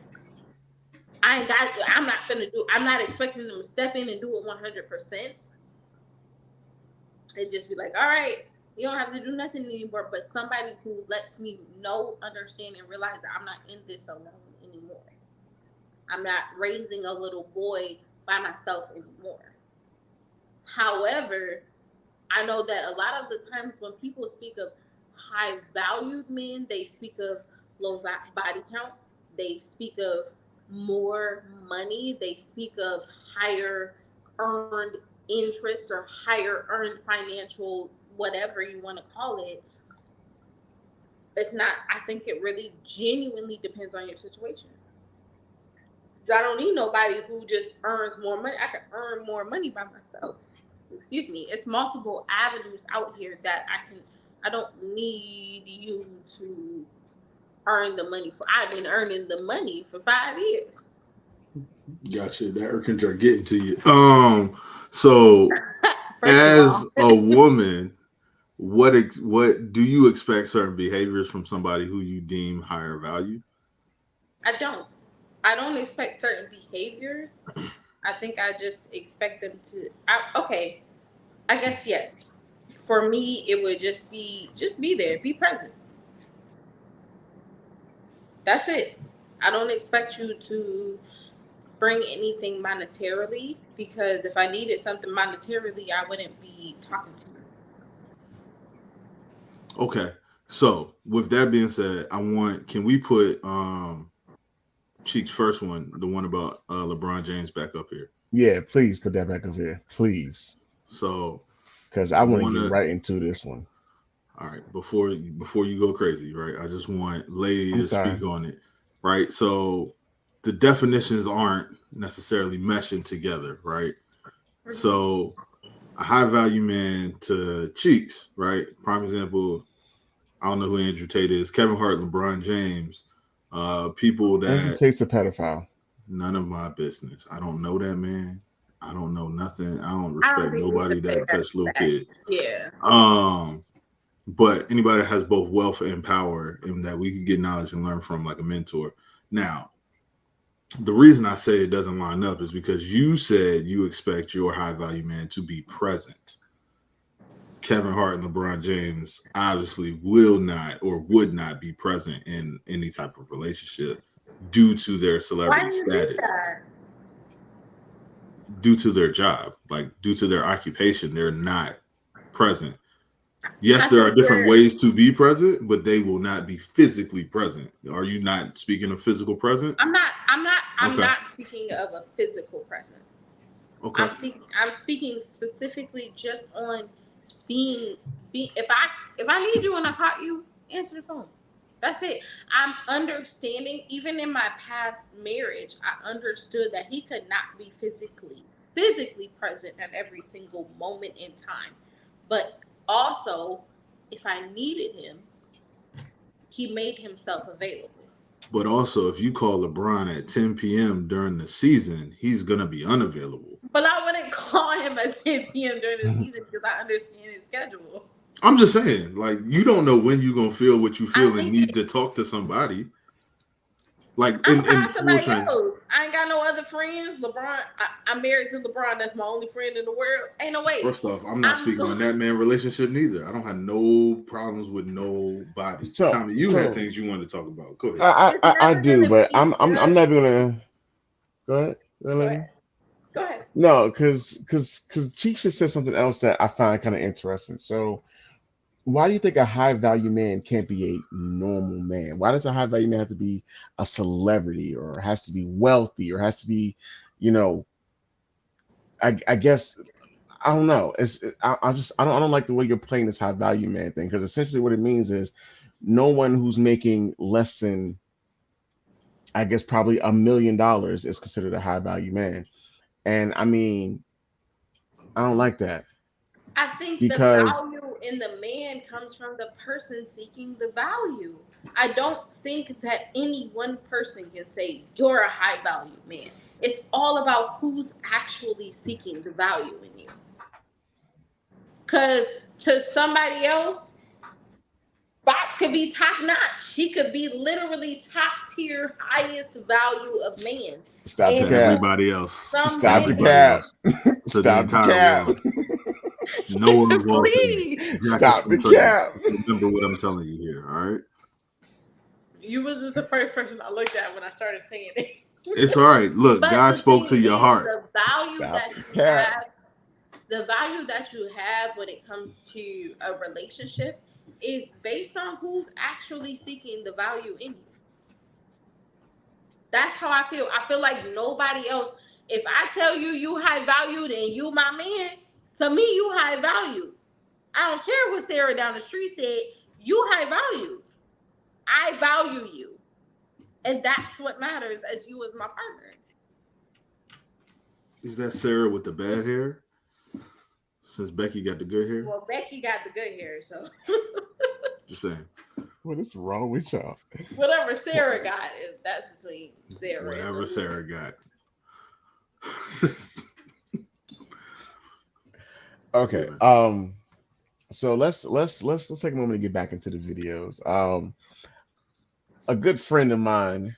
I ain't got. I'm not finna do. I'm not expecting them to step in and do it 100%. and just be like, all right, you don't have to do nothing anymore. But somebody who lets me know, understand, and realize that I'm not in this alone anymore. I'm not raising a little boy by myself anymore. However, I know that a lot of the times when people speak of high valued men, they speak of low body count, they speak of more money, they speak of higher earned interest or higher earned financial, whatever you want to call it. It's not, I think it really genuinely depends on your situation. I don't need nobody who just earns more money. I can earn more money by myself. Excuse me. It's multiple avenues out here that I don't need you to earn the money for. I've been earning the money for 5 years. Gotcha. That Erkin are getting to you. So First of as all, a woman, what do you expect certain behaviors from somebody who you deem higher value? I don't. I don't expect certain behaviors. I think I just expect them to. Okay, I guess yes. For me, it would just be there, be present. That's it. I don't expect you to bring anything monetarily because if I needed something monetarily, I wouldn't be talking to you. Okay. So with that being said, can we put Cheek's first one, the one about LeBron James back up here? Yeah, please put that back up here, please, So because I I want to want get to. right into this one. All right, before you go crazy, right? I just want Lady I'm to sorry. speak on it, right? So the definitions aren't necessarily meshing together, right? Mm-hmm. So a high value man to Cheeks, right? Prime example. I don't know who Andrew Tate is. Kevin Hart, LeBron James, people Andrew that Tate's a pedophile. none of my business. I don't know that man. I don't know nothing. I don't I don't respect think we could nobody say that that. touch little that kids. yeah. Um, but anybody that has both wealth and power and that we can get knowledge and learn from like a mentor. Now, the reason I say it doesn't line up is because you said you expect your high value man to be present. Kevin Hart and LeBron James obviously will not or would not be present in any type of relationship due to their Why celebrity do you think status, that? due to their job, like due to their occupation, they're not present. Yes, I there are think different you're. ways to be present, but they will not be physically present. Are you not speaking of physical I'm presence? not. I'm not. I'm Okay. not speaking of a physical presence. Okay. I'm speaking specifically just on being. If I need you and I caught you, answer the phone. That's it. I'm understanding. Even in my past marriage, I understood that he could not be physically present at every single moment in time. But also, if I needed him, he made himself available. But also, if you call LeBron at 10 p.m. during the season, he's going to be unavailable. But I wouldn't call him at 10 p.m. during the season because I understand his schedule. I'm just saying, like, you don't know when you're going to feel what you I feel and think need to talk to somebody. Like, I'm gonna in find full somebody trend. else. I ain't got no other friends. I'm married to LeBron. That's my only friend in the world. Ain't no way. First off, I'm not I'm speaking going. on that man relationship neither. I don't have no problems with nobody. So, Tommy, you had so things you wanted to talk about. Go ahead. It's I never do, gonna but be I'm just. not gonna go ahead, Go lady. ahead. Go ahead. No, because Chief just said something else that I find kind of interesting. So, why do you think a high value man can't be a normal man? Why does a high value man have to be a celebrity or has to be wealthy or has to be, you know, I guess I don't know. I don't like the way you're playing this high value man thing because essentially what it means is no one who's making less than I guess probably $1 million is considered a high value man. And I mean, I don't like that I think the because value in the man comes from the person seeking the value. I don't think that any one person can say you're a high value man. It's all about who's actually seeking the value in you. Because to somebody else, Box could be top notch. He could be literally top tier, highest value of man. stop the To And cap, everybody else. some To stop the men, everybody cap, else. To the stop the entire cap. world. Noah Walton, Please. Stop the Jackson, cap. remember what I'm telling you here, all right? You was just the first person I looked at when I started saying it. It's all right. Look, But God the spoke thing to your is, heart. the value Stop that the you cap. have, the value that you have when it comes to a relationship is based on who's actually seeking the value in you. That's how I feel. I feel like nobody else. If I tell you you high valued and you my man, to me you high valued. I don't care what Sarah down the street said. You high valued. I value you, and that's what matters as you as my partner. Is that Sarah with the bad hair? Since Becky got the good hair? Well, Becky got the good hair, so Just saying. What is wrong with y'all? whatever Sarah got is that's between Sarah and Whatever the Sarah got. Okay. Yeah. So let's take a moment to get back into the videos. A good friend of mine,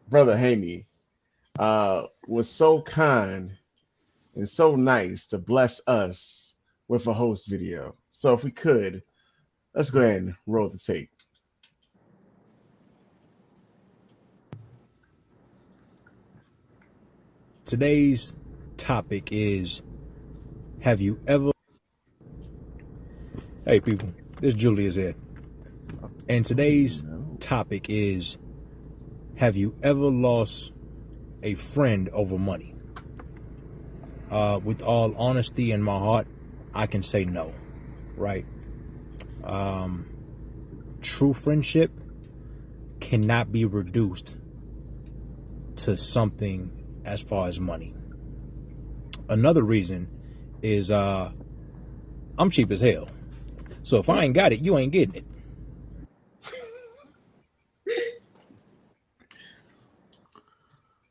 brother Haney, was so kind and so nice to bless us with a host video. So if we could, let's go ahead and roll the tape. Today's topic is, have you ever... Hey people, this Julius here. And today's topic is, have you ever lost a friend over money? With all honesty in my heart, I can say no, right? True friendship cannot be reduced to something as far as money. Another reason is I'm cheap as hell. So if I ain't got it, you ain't getting it.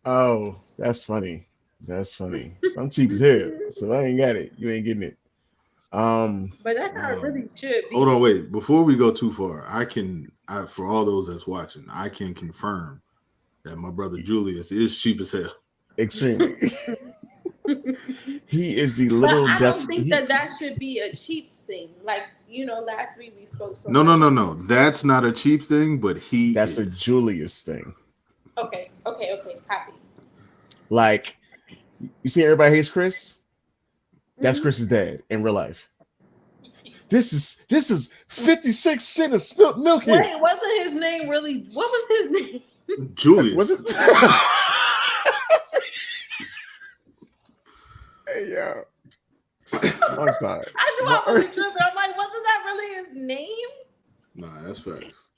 Oh, that's funny. That's funny. I'm cheap as hell, so I ain't got it. You ain't getting it. But that's how it really should be. Hold on, wait. Before we go too far, for all those that's watching, I can confirm that my brother Julius is cheap as hell. Extremely. He is the But little I deaf. don't think that should be a cheap thing. Like, last week we spoke so No, much. no. That's not a cheap thing, but That's a is. Julius thing. Okay. Copy. Like, you see, everybody hates Chris. That's Chris's dad in real life. This is 56 cents of spilt milk here. Wait, wasn't his name really? What was his name? Julius. Was it? Hey, yo. I'm sorry. I knew I was tripping. I'm like, wasn't that really his name? Nah, that's facts.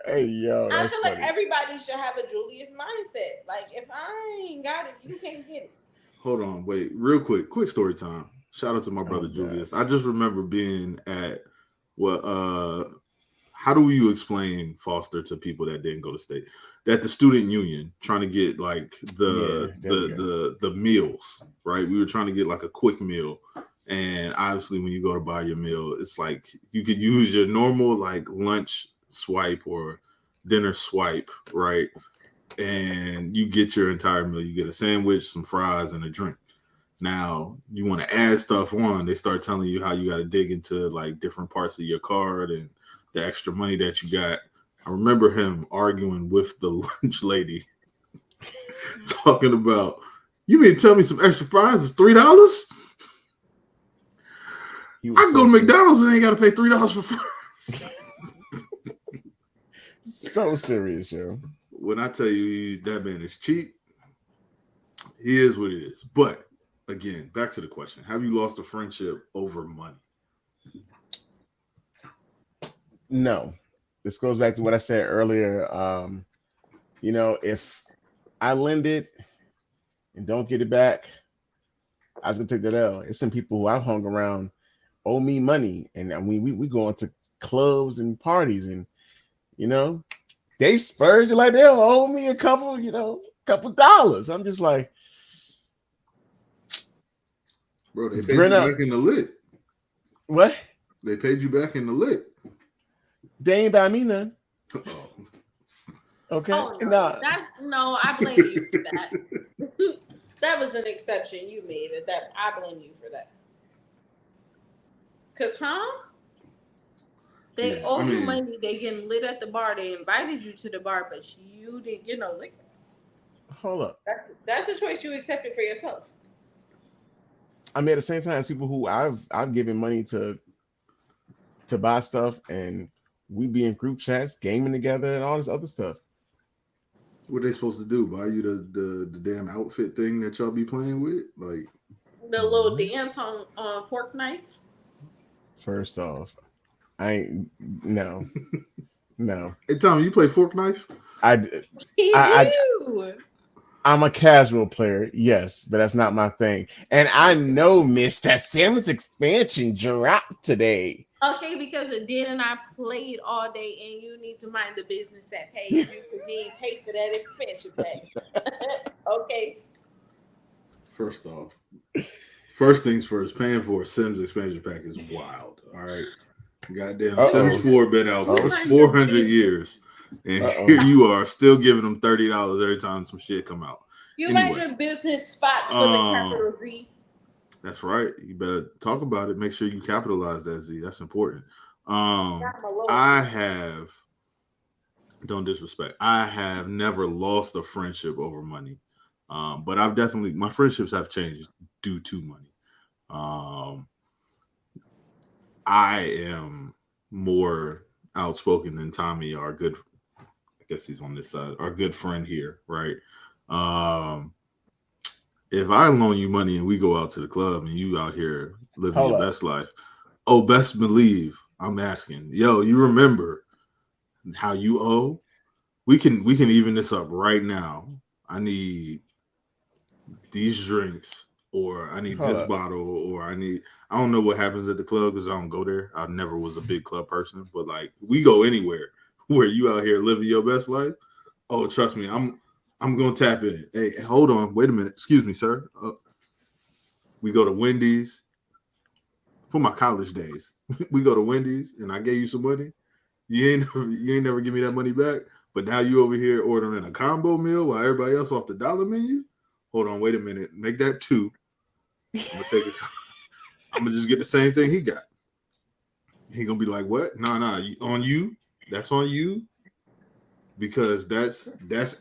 Hey, yo. I That's feel funny. like everybody should have a Julius mindset. Like, if I ain't got it, you can't get it. Hold on, wait, real quick story time. Shout out to my brother Julius. I just remember being at how do you explain Foster to people that didn't go to state? At the student union, trying to get like the meals, right? We were trying to get like a quick meal. And obviously when you go to buy your meal, it's like you could use your normal like lunch swipe or dinner swipe, right? And you get your entire meal. You get a sandwich, some fries, and a drink. Now you want to add stuff on, they start telling you how you got to dig into like different parts of your card and the extra money that you got. I remember him arguing with the lunch lady, talking about, you mean to tell me some extra fries is $3? I can go to McDonald's and ain't got to pay $3 for fries. So serious, yo. When I tell you that man is cheap, he is what it is. But again, back to the question: have you lost a friendship over money? No. This goes back to what I said earlier. If I lend it and don't get it back, I was gonna take that L. It's some people who I've hung around owe me money, and I mean we go into clubs and parties, and they spurge like they'll owe me a couple dollars. I'm just like, bro, they paid you back in the lit. What? They paid you back in the lit. They ain't buy me none. Oh. Okay. Oh, no. I blame you for that. That was an exception you made. I blame you for that. Cause they Yeah, I owe you mean, money. They getting lit at the bar. They invited you to the bar, but you didn't get no liquor. Hold up. That's a choice you accepted for yourself. I mean, at the same time, as people who I've given money to buy stuff, and we be in group chats, gaming together, and all this other stuff. what they supposed to do? Buy you the damn outfit thing that y'all be playing with? Like, The little dance on fork knife. First off, I ain't no, no. hey Tommy, you play fork knife? I, He I, do. I'm a casual player, yes, but that's not my thing. And I know, Miss, that Sims expansion dropped today. Okay, because it did, and I played all day, and you need to mind the business that pays you because you ain't paid for that expansion pack. Okay. First off, first things first, paying for a Sims expansion pack is wild. All right. Goddamn, Uh Sims oh. 4 been out Oh for You mind the 400 business. years. And Uh here oh. you are still giving them $30 every time some shit come out. You mind Anyway, your business spots with a um, capital Z. that's right. You better talk about it. Make sure you capitalize that Z. That's important. Um, Not my lower I Z. have, don't disrespect, I have never lost a friendship over money. But I've definitely, my friendships have changed due to money. Um, I am more outspoken than Tommy, our good, I guess he's on this side, our good friend here, right? Um, if I loan you money and we go out to the club and you out here living Hold your up. best life, oh, best believe I'm asking, yo, you remember how you owe? We can even this up right now. I need these drinks, or I need Hold this up. bottle, or I don't know what happens at the club because I don't go there. I never was a big club person, but like we go anywhere where you out here living your best life. Oh, trust me, I'm gonna tap in. Hey, hold on, wait a minute. Excuse me, sir. We go to Wendy's for my college days. We go to Wendy's and I gave you some money. You ain't never give me that money back. But now you over here ordering a combo meal while everybody else off the dollar menu. Hold on, wait a minute. Make that two. I'm gonna take it. I'm gonna just get the same thing he got. He gonna be like, "What? No, no, on you. That's on you because that's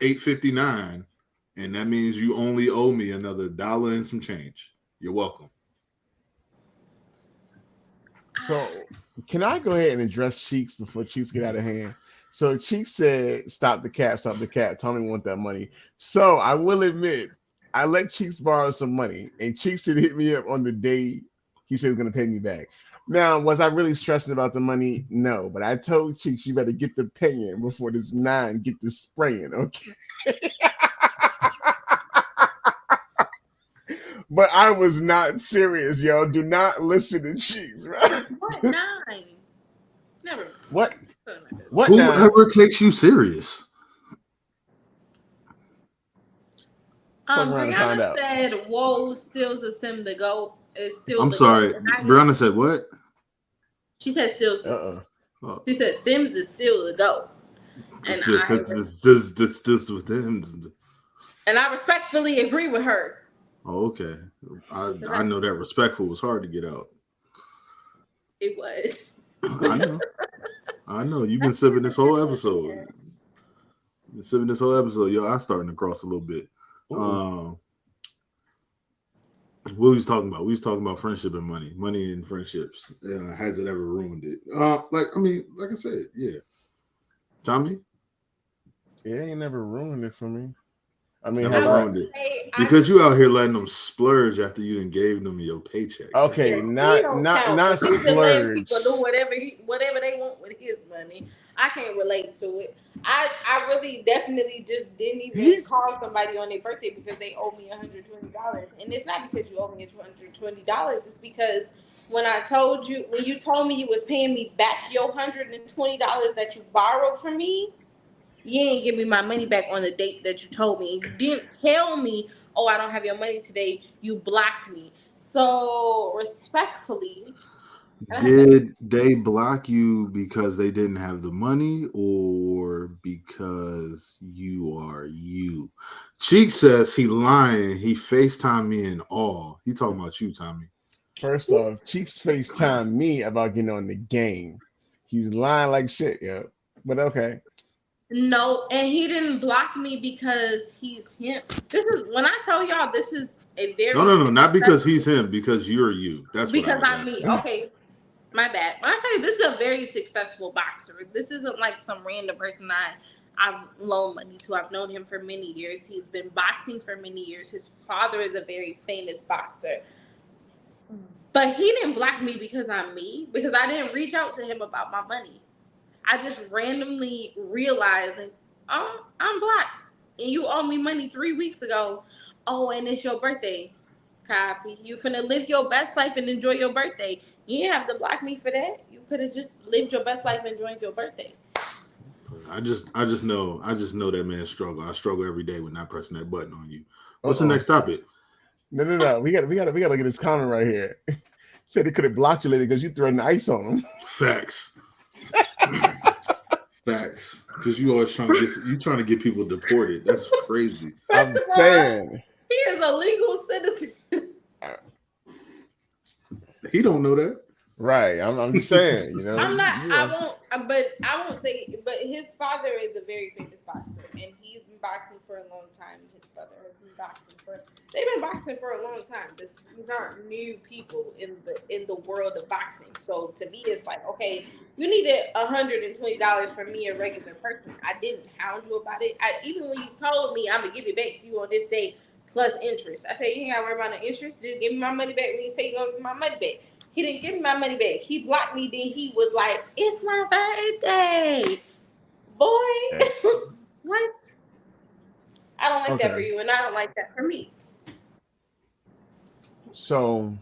8.59, and that means you only owe me another dollar and some change. You're welcome." So can I go ahead and address Cheeks before Cheeks get out of hand? So Cheeks said, "Stop the cap, stop the cap." Tony want that money. So I will admit, I let Cheeks borrow some money, and Cheeks did hit me up on the day he said he was going to pay me back. Now, was I really stressing about the money? No, but I told Cheeks you better get the paying before this nine get the spraying. Okay, but I was not serious, y'all. Do not listen to Cheeks, right? What nine? Never mind. What? None of my business. What now? Whoever takes you serious. Fuck around and find Brianna out. said, "Whoa, still's a sim the goat. Is still I'm the goat." sorry. And I agree. Brianna said what? She said, "Still Uh Sims." uh Oh, She said, "Sims is still the goat," and with him. I respectfully agree with her. Oh, okay. I 'Cause I know that respectful was hard to get out. it was. I know. I know. You've been sipping this whole episode. Been sipping this whole episode. Yo, I starting to cross a little bit. Ooh. Um, what we was talking about? We was talking about friendship and money. Money and friendships. Has it ever ruined it? Like I said, yeah. Tommy, It ain't never ruined it for me. I mean, never I have I? would ruined it. say Because you out here letting them splurge after you done gave them your paycheck. That's Okay, yeah, wild. he not don't not count not because he's been letting splurge. people do whatever they want with his money. I can't relate to it. I really definitely just didn't even He's call somebody on their birthday because they owe me $120, and it's not because you owe me $120. It's because when you told me you was paying me back your $120 that you borrowed from me, you didn't give me my money back on the date that you told me. You didn't tell me, oh, I don't have your money today. You blocked me. So respectfully, and I said, Did they block you because they didn't have the money or because you are you? Cheek says he lying. He FaceTime me in all. He talking about you, Tommy. First off, Cheeks FaceTime me about getting on the game. He's lying like shit, yo. But okay. No, and he didn't block me because he's him. This is when I tell y'all this is a No, very no, no, not because successful, he's him, because you're you. That's what I because was I'm asking. me. Okay, my bad. When I tell you this is a very successful boxer, this isn't like some random person I've loaned money to. I've known him for many years. He's been boxing for many years. His father is a very famous boxer. But he didn't block me because I'm me, because I didn't reach out to him about my money. I just randomly realized, like, oh, I'm black. And you owe me money 3 weeks ago. Oh, and it's your birthday. Copy. You finna live your best life and enjoy your birthday. You didn't have to block me for that. You could have just lived your best life and enjoyed your birthday. I just know that man struggle. I struggle every day with not pressing that button on you. What's the Uh-oh. next topic? No. We gotta look at this comment right here. Said they could have blocked you later because you threatened ice on them. Facts. Facts. Because you always trying to get people deported. That's crazy. First I'm of all, saying. he is a legal citizen. He don't know that. Right. I'm just saying, you know. I'm not. You are. I won't say. But his father is a very famous boxer, and he's been boxing for a long time. His brother has been boxing for. They've been boxing for a long time. These aren't new people in the world of boxing. So to me, it's like, okay, you needed $120 from me, a regular person. I didn't hound you about it. Even when you told me I'm gonna give it back to you on this day plus interest, I said you ain't gotta worry about the interest. Just give me my money back when you say you're gonna give me my money back. He didn't give me my money back. He blocked me. Then he was like, "It's my birthday, boy." Yes. What? I don't like that for Okay. you, and I don't like that for me. So,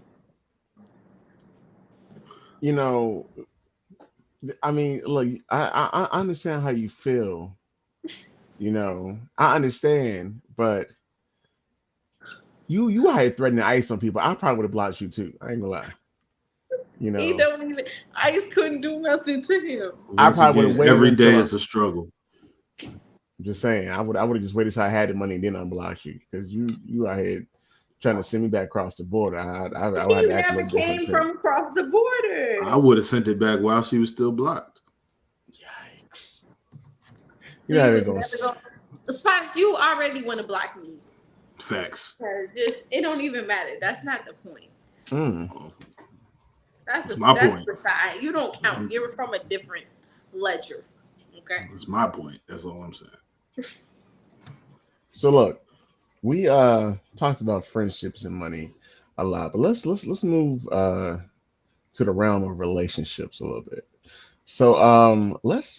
you know, I mean, look, I understand how you feel. You know, I understand, but you out here threatening ice on people. I probably would have blocked you too. I ain't gonna lie. You He know, don't even. Ice couldn't do nothing to him. I Once probably would have again, waited every day until is a struggle. I'm just saying. I would have just waited till I had the money and then unblock you because you out here trying to send me back across the border. I would have He to act a never little different came too. from across the I border. would have sent it back while she was still blocked. Yikes! You know He how they was go. never going. Spots, you already want to block me. Facts. Just it don't even matter. That's not the point. Mm. That's my That's point. the side. You don't count. You're from a different ledger. Okay. That's my point. That's all I'm saying. So look, we talked about friendships and money a lot, but let's move to the realm of relationships a little bit. So let's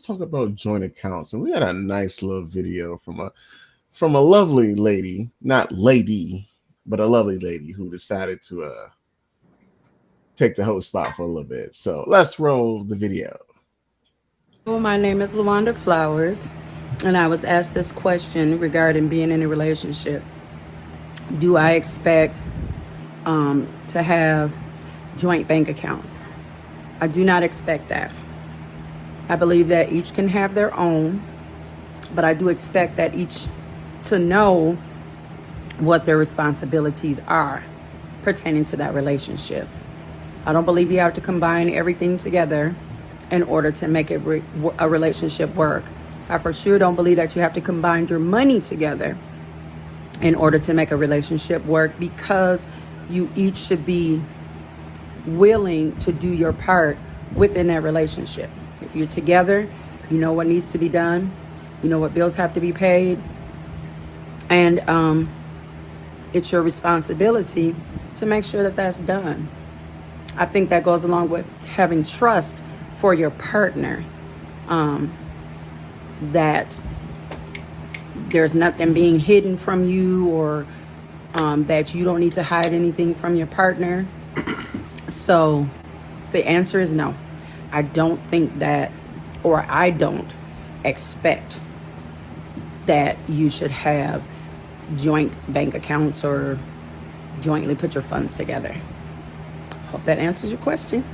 talk about joint accounts. And we had a nice little video from a lovely lady, not lady, but a lovely lady who decided to take the host spot for a little bit. So let's roll the video. My name is Lawanda Flowers, and I was asked this question regarding being in a relationship. Do I expect to have joint bank accounts? I do not expect that. I believe that each can have their own, but I do expect that each to know what their responsibilities are pertaining to that relationship. I don't believe you have to combine everything together in order to make a relationship work. I for sure don't believe that you have to combine your money together in order to make a relationship work, because you each should be willing to do your part within that relationship. If you're together, you know what needs to be done, you know what bills have to be paid, and it's your responsibility to make sure that that's done. I think that goes along with having trust for your partner, that there's nothing being hidden from you, or that you don't need to hide anything from your partner. So the answer is no. I don't think that, or I don't expect that you should have joint bank accounts or jointly put your funds together. Hope that answers your question.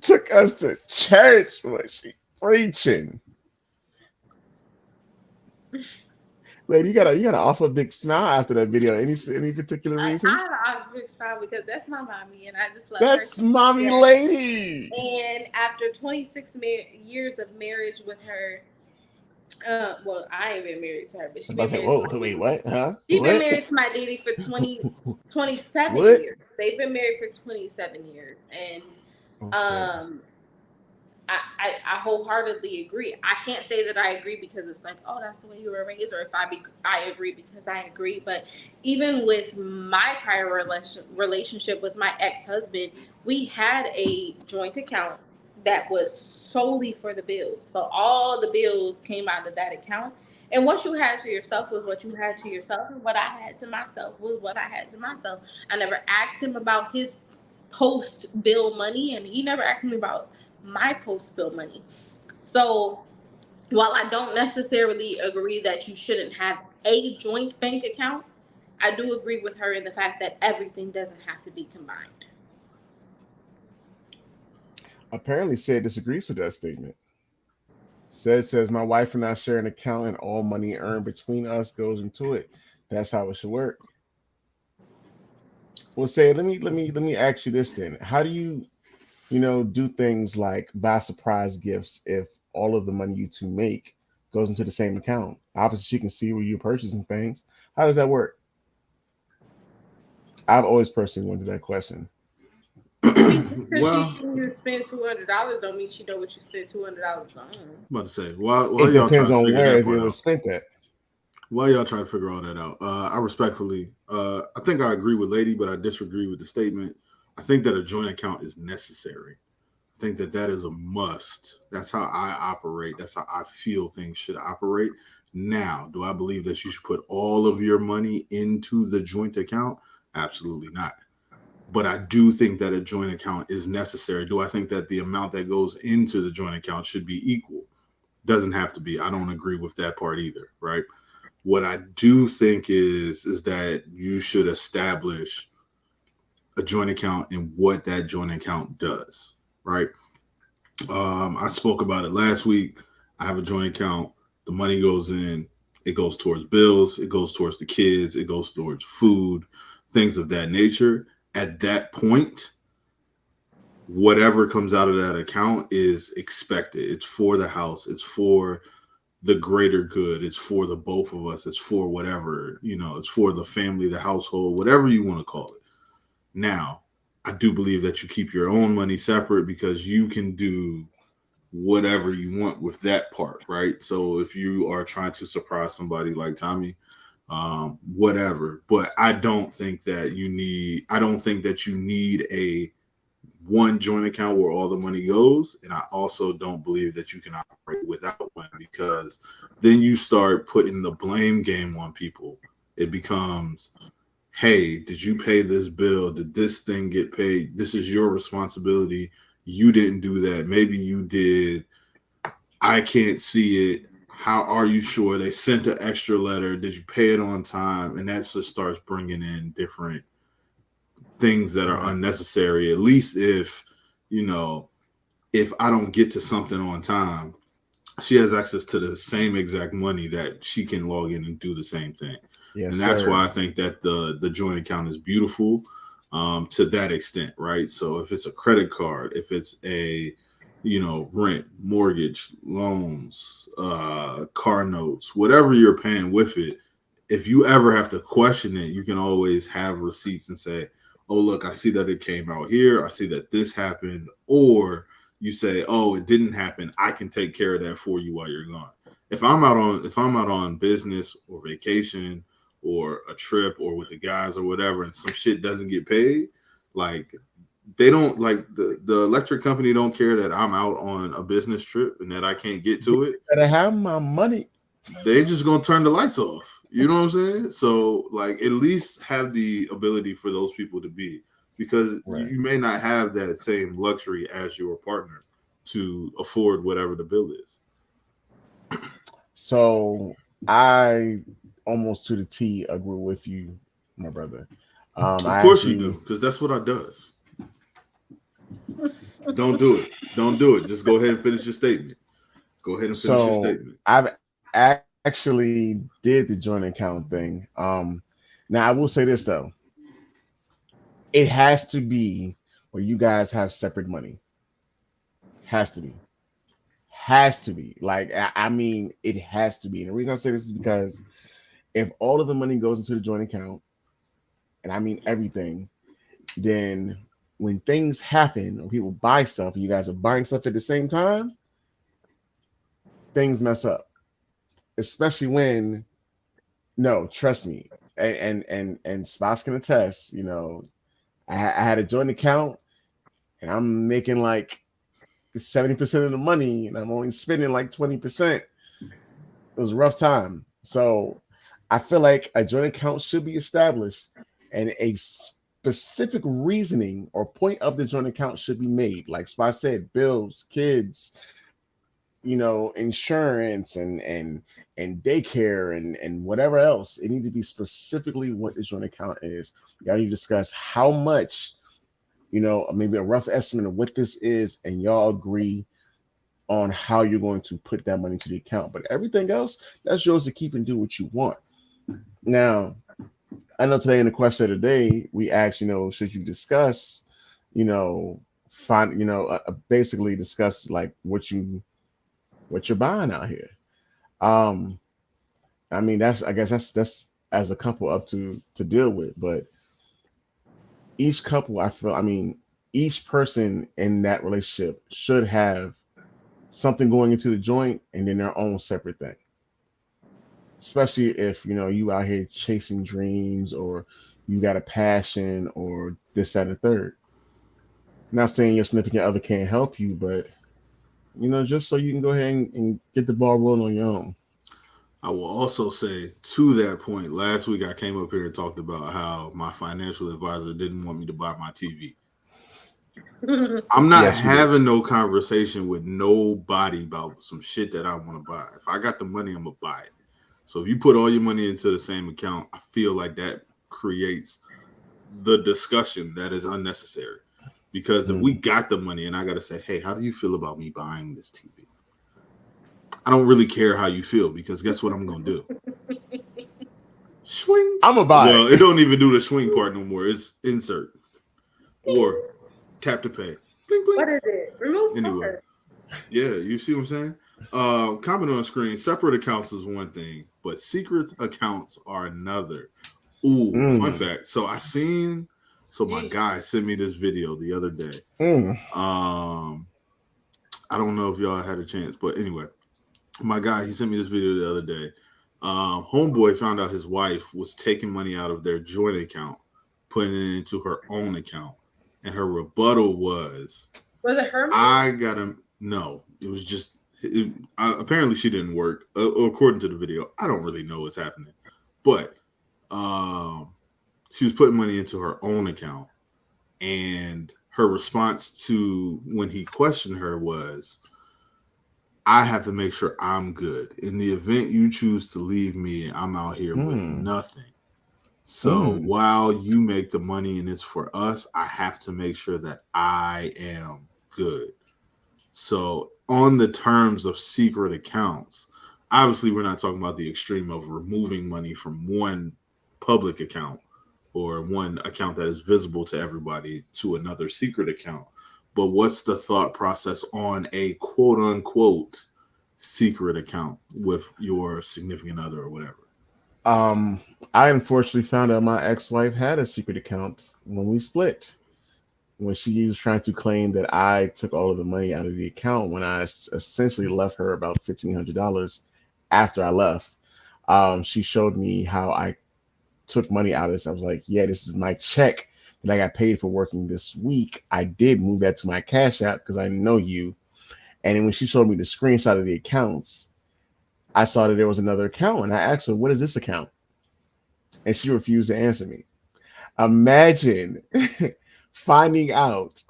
Took us to church. Was she preaching? Lady, you got to offer a big smile after that video. Any particular reason? I was proud because that's my mommy, and I just love her. That's mommy Yeah. lady. And after 26 years of marriage with her, well, I ain't been married to her, but she I'm about to been say, married to whoa, my wait, daddy. what? Huh? She been What? married to my daddy for 27 What? years. They've been married for 27 years, and Okay. um, I wholeheartedly agree. I can't say that I agree because it's like, oh, that's the way you were raised, or if I agree because I agree. But even with my prior relationship with my ex-husband, we had a joint account that was solely for the bills. So all the bills came out of that account. And what you had to yourself was what you had to yourself, and what I had to myself was what I had to myself. I never asked him about his post bill money, and he never asked me about my post bill money. So while I don't necessarily agree that you shouldn't have a joint bank account, I do agree with her in the fact that everything doesn't have to be combined. Apparently, Said disagrees with that statement. Says my wife and I share an account, and all money earned between us goes into it. That's how it should work. Well, say let me ask you this then. How do you do things like buy surprise gifts if all of the money you two make goes into the same account? Obviously, she can see where you're purchasing things. How does that work? I've always personally wondered that question. I mean, just because she Well, seen you spend $200 don't mean she know what you spent $200 on. I'm about to say, while It y'all trying depends to on figure where that it part was out, spent at. while y'all trying to figure all that out, I respectfully, I think I agree with Lady, but I disagree with the statement. I think that a joint account is necessary. I think that that is a must. That's how I operate. That's how I feel things should operate. Now, do I believe that you should put all of your money into the joint account? Absolutely not. But I do think that a joint account is necessary. Do I think that the amount that goes into the joint account should be equal? Doesn't have to be. I don't agree with that part either, right? What I do think is that you should establish a joint account and what that joint account does, right? I spoke about it last week. I have a joint account. The money goes in. It goes towards bills. It goes towards the kids. It goes towards food, things of that nature. At that point, whatever comes out of that account is expected. It's for the house. It's for the greater good. It's for the both of us. It's for whatever, it's for the family, the household, whatever you want to call it. Now, I do believe that you keep your own money separate because you can do whatever you want with that part, right? So if you are trying to surprise somebody like Tommy, whatever. But I don't think that you need a one joint account where all the money goes. And I also don't believe that you can operate without one because then you start putting the blame game on people. It becomes, hey, did you pay this bill? Did this thing get paid? This is your responsibility. You didn't do that. Maybe you did. I can't see it. How are you sure they sent an extra letter? Did you pay it on time? And that just starts bringing in different things that are Right. unnecessary. At least you know, if I don't get to something on time, she has access to the same exact money that she can log in and do the same thing. Yes, And that's sir. why I think that the joint account is beautiful to that extent, right? So if it's a credit card, if it's a rent, mortgage, loans, car notes, whatever you're paying with it, if you ever have to question it, you can always have receipts and say, oh, look, I see that it came out here. I see that this happened. Or you say, oh, it didn't happen. I can take care of that for you while you're gone. If I'm out on business or vacation or a trip or with the guys or whatever, and some shit doesn't get paid, like they don't like the electric company don't care that I'm out on a business trip and that I can't get to it. Better have my money. They just gonna turn the lights off. You know what I'm saying? So like at least have the ability for those people to be because Right. you may not have that same luxury as your partner to afford whatever the bill is. So I almost to the T agree with you, my brother. Of I course you do, actually because that's what I does. Don't do it. Don't do it. Just go ahead and finish your statement. Go ahead and finish your so statement. I've actually actually did the joint account thing. Now I will say this though, it has to be where you guys have separate money. Has to be. Has to be. Like I mean, it has to be. And the reason I say this is because if all of the money goes into the joint account, and I mean everything, then when things happen or people buy stuff and you guys are buying stuff at the same time, things mess up. Especially when no, trust me, and Spots can attest. You know, I had a joint account and I'm making like 70% of the money and I'm only spending like 20%. It was a rough time. So I feel like a joint account should be established and a specific reasoning or point of the joint account should be made. Like Spot said, bills, kids, you know, insurance and daycare and whatever else. It need to be specifically what the joint account is. Y'all need to discuss how much, you know, maybe a rough estimate of what this is, and y'all agree on how you're going to put that money to the account. But everything else, that's yours to keep and do what you want. Now, I know today in the question of the day, we asked, you know, should you discuss, you know, find, you know, basically discuss like what you're buying out here. Um, I mean, that's I guess that's as a couple up to deal with, but each couple, I feel, I mean, each person in that relationship should have something going into the joint and then their own separate thing. Especially if you know you out here chasing dreams or you got a passion or this, that, and the third. Not saying your significant other can't help you, but you know, just so you can go ahead and get the ball rolling on your own. I will also say to that point, last week I came up here and talked about how my financial advisor didn't want me to buy my TV. I'm not Yes, you did. having no conversation with nobody about some shit that I want to buy. If I got the money, I'm gonna buy it. So if you put all your money into the same account, I feel like that creates the discussion that is unnecessary. Because if we Mm. got the money and I got to say, hey, how do you feel about me buying this TV? I don't really care how you feel because guess what I'm going to do? Swing. I'm gonna buy Well, it it. don't even do the swing part no more. It's insert or tap to pay. Blink, blink. What is it? Remove Anyway, card. yeah, you see what I'm saying? Comment on the screen. Separate accounts is one thing, but secret accounts are another. Ooh, fun Mm. fact. So my Gee. guy sent me this video the other day. Mm. Um, I don't know if y'all had a chance, but anyway, my guy, he sent me this video the other day. Homeboy found out his wife was taking money out of their joint account, putting it into her own account, and her rebuttal was, Was it her money? "I got him." No, it was just apparently she didn't work according to the video. I don't really know what's happening, but um, she was putting money into her own account, and her response to when he questioned her was, I have to make sure I'm good. In the event you choose to leave me, I'm out here with Mm. nothing. So Mm. while you make the money and it's for us, I have to make sure that I am good. So on the terms of secret accounts, obviously we're not talking about the extreme of removing money from one public account or one account that is visible to everybody to another secret account. But what's the thought process on a quote unquote secret account with your significant other or whatever? Um, I unfortunately found out my ex-wife had a secret account when we split. When she was trying to claim that I took all of the money out of the account when I essentially left her about $1,500 after I left. She showed me how I took money out of this. I was like, yeah, this is my check that I got paid for working this week. I did move that to my Cash App because I know you. And then when she showed me the screenshot of the accounts, I saw that there was another account, and I asked her, "What is this account?" And she refused to answer me. Imagine finding out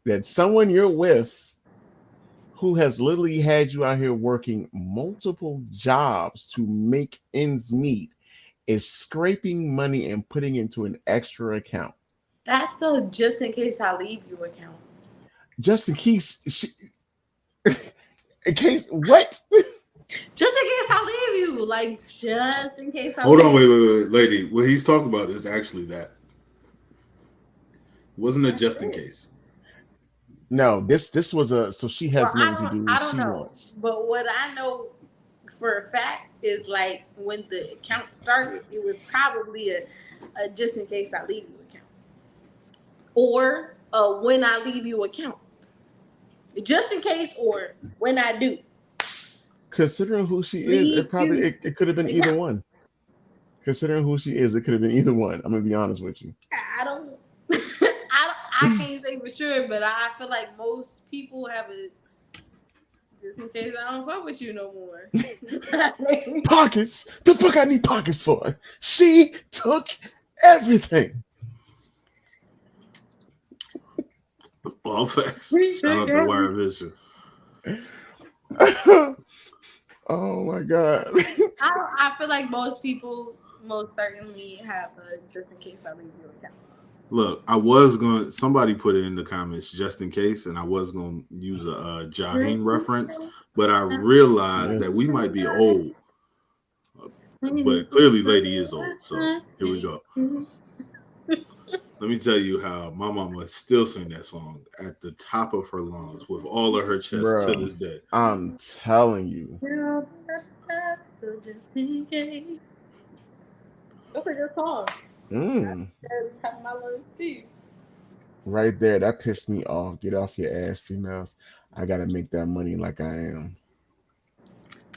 that someone you're with who has literally had you out here working multiple jobs to make ends meet is scraping money and putting into an extra account. That's so just in case I leave you account. Just in case, in case what? Just in case I leave you, like just in case I Hold on, leave. wait, lady. What he's talking about is actually that. It wasn't a That's just in it. case. No, this was a so she Well, has money to do what I don't she know, wants. but what I know for a fact is like when the account started, it was probably a just in case I leave you account or when I leave you account, just in case or when I do Considering who she is, leave you it could have been either account. one. Considering who she is, it could have been either one. I'm gonna be honest with you. I don't. I can't say for sure, but I feel like most people have a just in case I don't fuck with you no more. Pockets? The fuck I need pockets for? She took everything. All facts. We Shout took out to everything. Wire Vision. Oh my god. I feel like most people most certainly have a just in case I leave you account. Look, I was going. Somebody put it in the comments just in case, and I was going to use a Jaheim reference, but I realized that we Yes. might be old. But clearly, lady is old. So here we go. Let me tell you how my mama still sing that song at the top of her lungs with all of her chest to Bro, this day. I'm telling you. So just in case. That's a good song. Mm, Have my lungs too. right there, that pissed me off. Get off your ass, females. I gotta make that money like I am.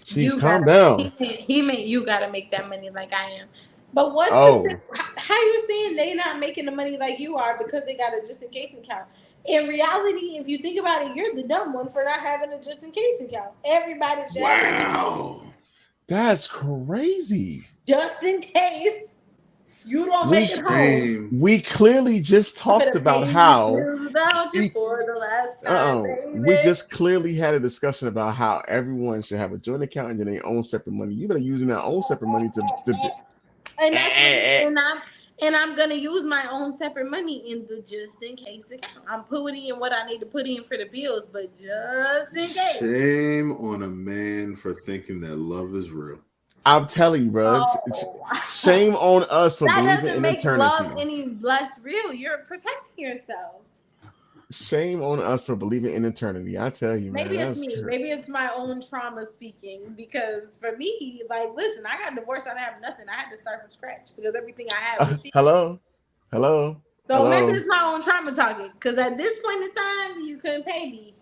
Jeez, You calm gotta. down. He meant you gotta make that money like I am. But what's the Oh, how you saying they not making the money like you are because they got a just in case account? In reality, if you think about it, you're the dumb one for not having a just in case account. Everybody should have a just in case. Wow. that's crazy. Just in case you don't We make it home. Shame. we clearly just I'm talked gonna about pay these how bills without you e- for the last time, we baby. just clearly had a discussion about how everyone should have a joint account and then they own separate money. You better using that own separate money to And eh, that's what eh, eh. and I'm gonna use my own separate money in the just in case account. I'm putting in what I need to put in for the bills, but just in case. Shame on a man for thinking that love is real. I'm telling you, bro. Oh, Shame on us for that believing doesn't in make love eternity. any less real. You're protecting yourself. Shame on us for believing in eternity. I tell you, man, Maybe it's that's me. Maybe it's my own trauma speaking. Because for me, like, listen, I got divorced. I didn't have nothing. I had to start from scratch because everything I had was shit. hello, hello, So maybe hello. it's my own trauma talking. Because at this point in time, you couldn't pay me.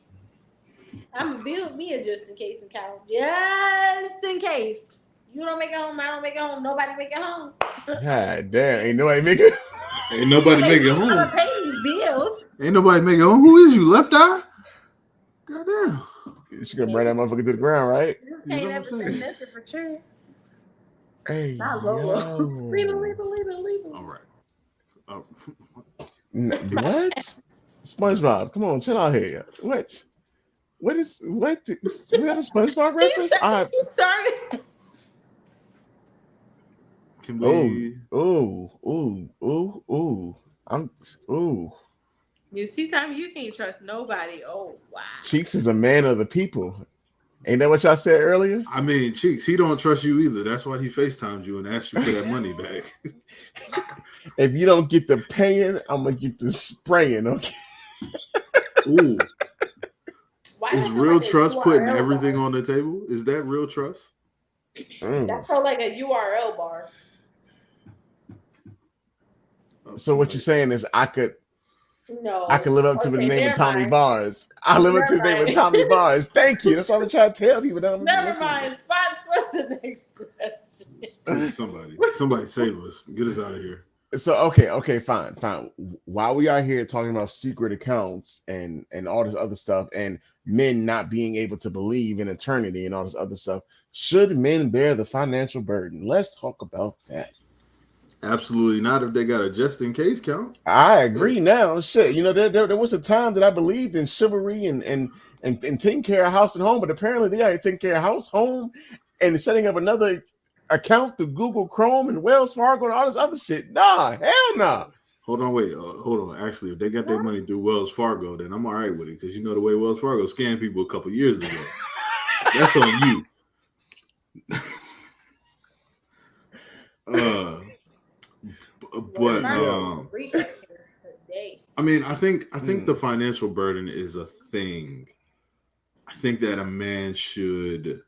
I'm gonna build me a just in case account, just in case you don't make it home. I don't make it home. Nobody make it home. God damn, ain't nobody making. Ain't nobody make it I'm home. gonna pay these bills. Ain't nobody make it home. Who is you? Left eye? Goddamn. She gonna burn that motherfucker to the ground, right? You You know can't what I'm ever say saying? nothing for sure. Hey Not Lolo. yo, Lethal. All right. Uh, What? SpongeBob, come on, chill out here. What? What is what? We had a SpongeBob reference? I He started. can oh we? ooh. I'm ooh. You see, Tommy, you can't trust nobody. Oh wow. Cheeks is a man of the people. Ain't that what y'all said earlier? I mean, Cheeks, he don't trust you either. That's why he FaceTimed you and asked you for that money back. If you don't get the paying, I'm gonna get the spraying. Okay. Ooh. Why Is that feel real like a trust putting URL everything bar? on the table? Is that real trust? Mm. That felt like a URL bar. So what you're saying is I could No. live up to the Okay, name of never Tommy mind. Bars. I live up to Never the name of mind. Tommy Bars. Thank you. That's what I'm trying to tell people that I'm Never listening. mind. Spots, what's the next question? Please, somebody save us. Get us out of here. So okay, fine. While we are here talking about secret accounts and all this other stuff and men not being able to believe in eternity and all this other stuff, should men bear the financial burden? Let's talk about that. Absolutely not if they got a just in case count. I agree now. Shit, you know, there was a time that I believed in chivalry and taking care of house and home, but apparently they already taking care of house, home, and setting up another account through Google Chrome and Wells Fargo and all this other shit. Nah, hell nah. Hold on, wait. Hold on. Actually, if they got their money through Wells Fargo, then I'm all right with it because you know the way Wells Fargo scammed people a couple years ago. That's on you. uh, Well, it's but starting to Yo. get Greek up here today. I mean, I think the Mm. financial burden is a thing. I think that a man should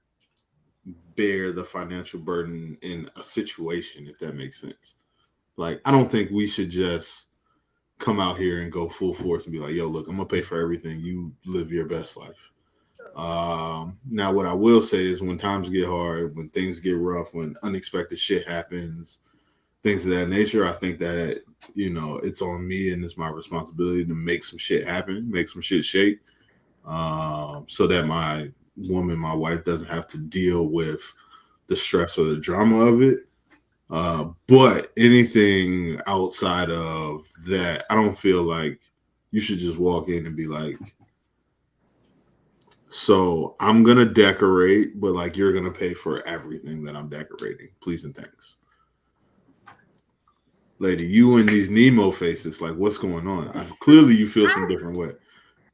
bear the financial burden in a situation, if that makes sense. Like, I don't think we should just come out here and go full force and be like, "Yo, look, I'm gonna pay for everything. You live your best life." Now, what I will say is, when times get hard, when things get rough, when unexpected shit happens, things of that nature, I think that it's on me and it's my responsibility to make some shit happen, make some shit shake, so that my woman, my wife, doesn't have to deal with the stress or the drama of it. But anything outside of that, I don't feel like you should just walk in and be like, "So I'm gonna decorate, but like you're gonna pay for everything that I'm decorating, please and thanks." Lady, you and these Nemo faces, like, what's going on? Clearly, you feel some I different way.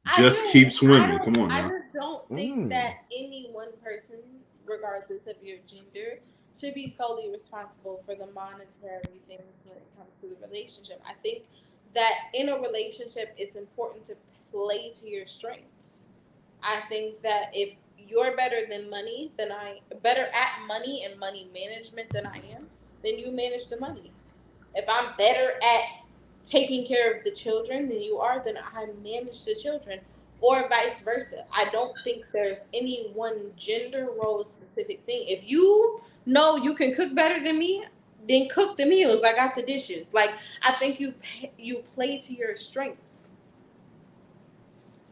I Just do. keep swimming. Come on I now. just don't think Mm. that any one person, regardless of your gender, should be solely responsible for the monetary things when it comes to the relationship. I think that in a relationship, it's important to play to your strengths. I think that if you're better than money than better at money and money management than I am, then you manage the money. If I'm better at taking care of the children than you are, then I manage the children, or vice versa. I don't think there's any one gender role specific thing. If you know you can cook better than me, then cook the meals. I got the dishes. Like, I think you play to your strengths.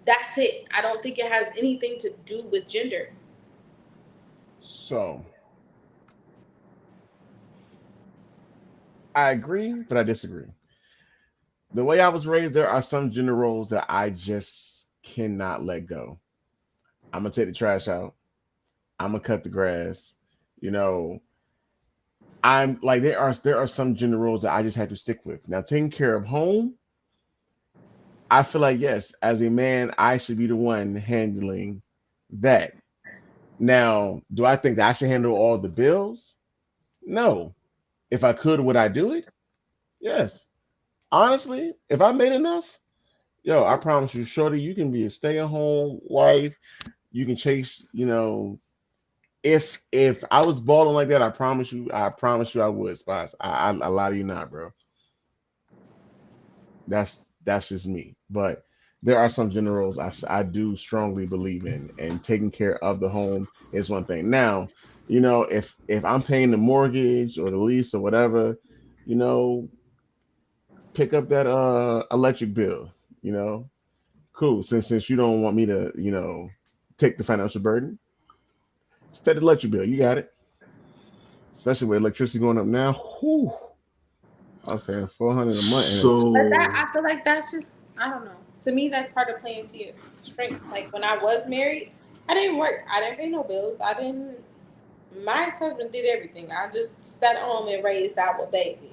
That's it. I don't think it has anything to do with gender. So I agree, but I disagree. The way I was raised, there are some gender roles that I just cannot let go. I'm gonna take the trash out. I'm gonna cut the grass. You know, I'm like there are some gender roles that I just have to stick with. Now, taking care of home, I feel like yes, as a man, I should be the one handling that. Now, do I think that I should handle all the bills? No. If I could, would I do it? Yes. Honestly, if I made enough, yo, I promise you, shorty, you can be a stay-at-home wife. You can chase, if I was balling like that, I promise you I would, Spice. I lie to you not, bro. That's just me. But there are some generals I do strongly believe in, and taking care of the home is one thing. Now, if I'm paying the mortgage or the lease or whatever, you know, pick up that electric bill, you know. Cool. Since you don't want me to, take the financial burden, take the electric bill. You got it. Especially with electricity going up now. Whew, I was paying 400 a month, and it's But that, So I feel like that's just, I don't know. To me, that's part of playing to your strengths. Like, when I was married, I didn't work. I didn't pay no bills. I didn't. My ex husband did everything. I just sat home and raised our baby.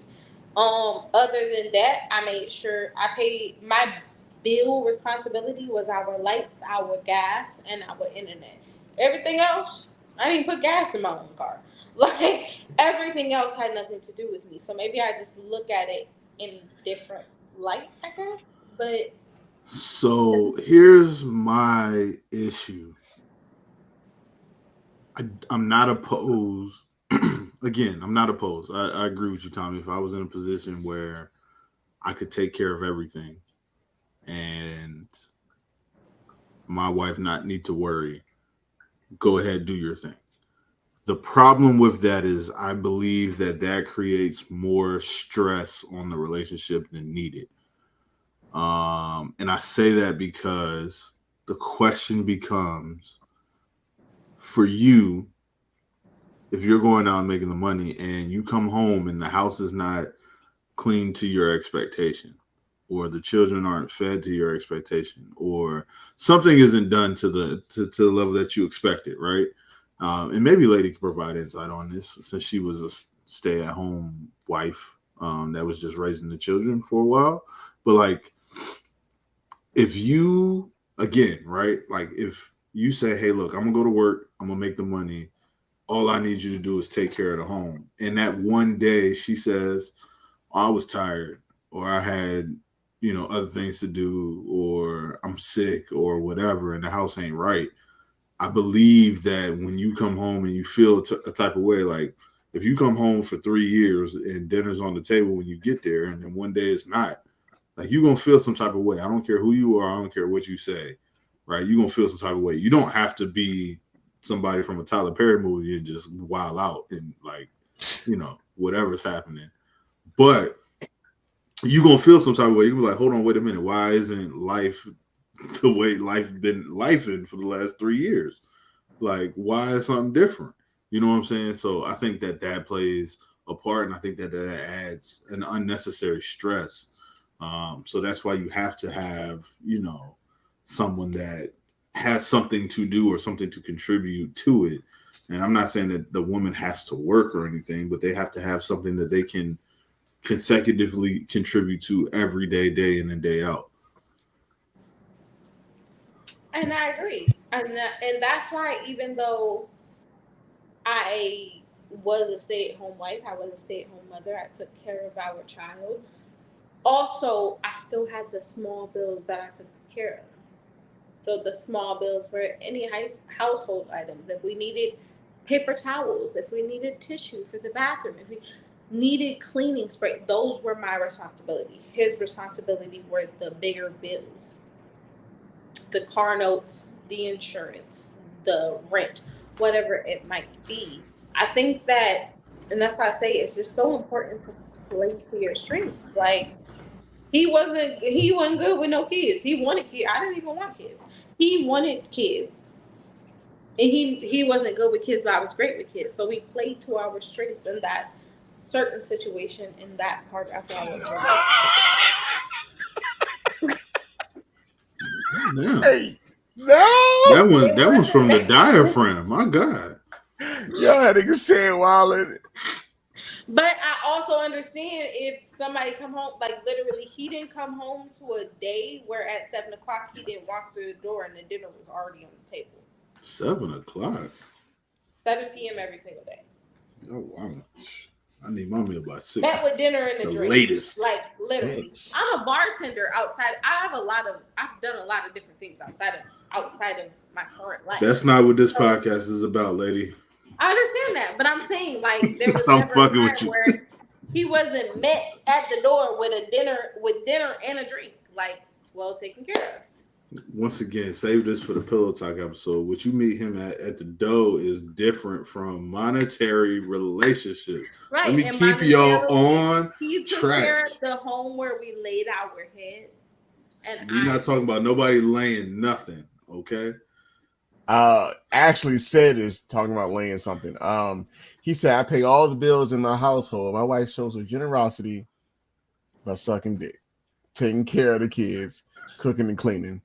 Other than that, I made sure I paid my bill responsibility was our lights, our gas, and our internet. Everything else, I didn't put gas in my own car. Like, everything else had nothing to do with me. So maybe I just look at it in different light, I guess. But so here's my issue. I'm not opposed. Again, I'm not opposed. I agree with you, Tommy. If I was in a position where I could take care of everything and my wife not need to worry, go ahead, do your thing. The problem with that is I believe that that creates more stress on the relationship than needed. And I say that because the question becomes, for you, if you're going out and making the money and you come home and the house is not clean to your expectation, or the children aren't fed to your expectation, or something isn't done to the level that you expected, right? And maybe Lady could provide insight on this, since she was a stay at home wife, that was just raising the children for a while. But like, if you, again, right, like if you say, "Hey, look, I'm gonna go to work, I'm gonna make the money, all I need you to do is take care of the home. And that one day she says, I was tired, or I had, other things to do, or I'm sick, or whatever, and the house ain't right. I believe that when you come home and you feel a type of way, like if you come home for 3 years and dinner's on the table when you get there, and then one day it's not, like you're gonna feel some type of way. I don't care who you are, I don't care what you say, right? You're gonna feel some type of way. You don't have to be somebody from a Tyler Perry movie and just wild out and like, whatever's happening. But you're gonna feel some type of way. You're gonna be like, hold on, wait a minute, why isn't life the way life been lifing for the last 3 years? Like, why is something different? You know what I'm saying? So I think that plays a part, and I think that adds an unnecessary stress. So that's why you have to have, someone that has something to do or something to contribute to it. And I'm not saying that the woman has to work or anything, but they have to have something that they can consecutively contribute to every day, day in and day out. And I agree, and that's why even though I was a stay-at-home wife, I was a stay-at-home mother, I took care of our child. Also, I still had the small bills that I took care of. So the small bills were any household items. If we needed paper towels, if we needed tissue for the bathroom, if we needed cleaning spray, those were my responsibility. His responsibility were the bigger bills, the car notes, the insurance, the rent, whatever it might be. I think that, and that's why I say it's just so important to play to your strengths. Like he wasn't good with no kids. He wanted kids. I didn't even want kids. He wanted kids. And he wasn't good with kids, but I was great with kids. So we played to our strengths in that certain situation in that part of our relationship. Yeah. Hey, no. That one's from the diaphragm. My God. Y'all had to say it while it. But I also understand if somebody come home, like literally, he didn't come home to a day where at 7 o'clock he didn't walk through the door and the dinner was already on the table. 7 o'clock. 7 p.m. every single day. Oh wow. I need my meal by That 6. with dinner and a The drink. latest. Like literally. Six. I'm a bartender outside. I've done a lot of different things outside of my current life. That's not what this So podcast is about, lady. I understand that, but I'm saying like there was I'm never a fucking time with you. where he wasn't met at the door with dinner and a drink, like well taken care of. Once again, save this for the pillow talk episode. What you meet him at the dough is different from monetary relationships. Let Right, me and keep y'all monetarily, on he took track. care of the home where we laid our head, and We're I not talking about nobody laying nothing, okay? Actually said is talking about laying something. He said I pay all the bills in my household. My wife shows her generosity by sucking dick, taking care of the kids, cooking and cleaning.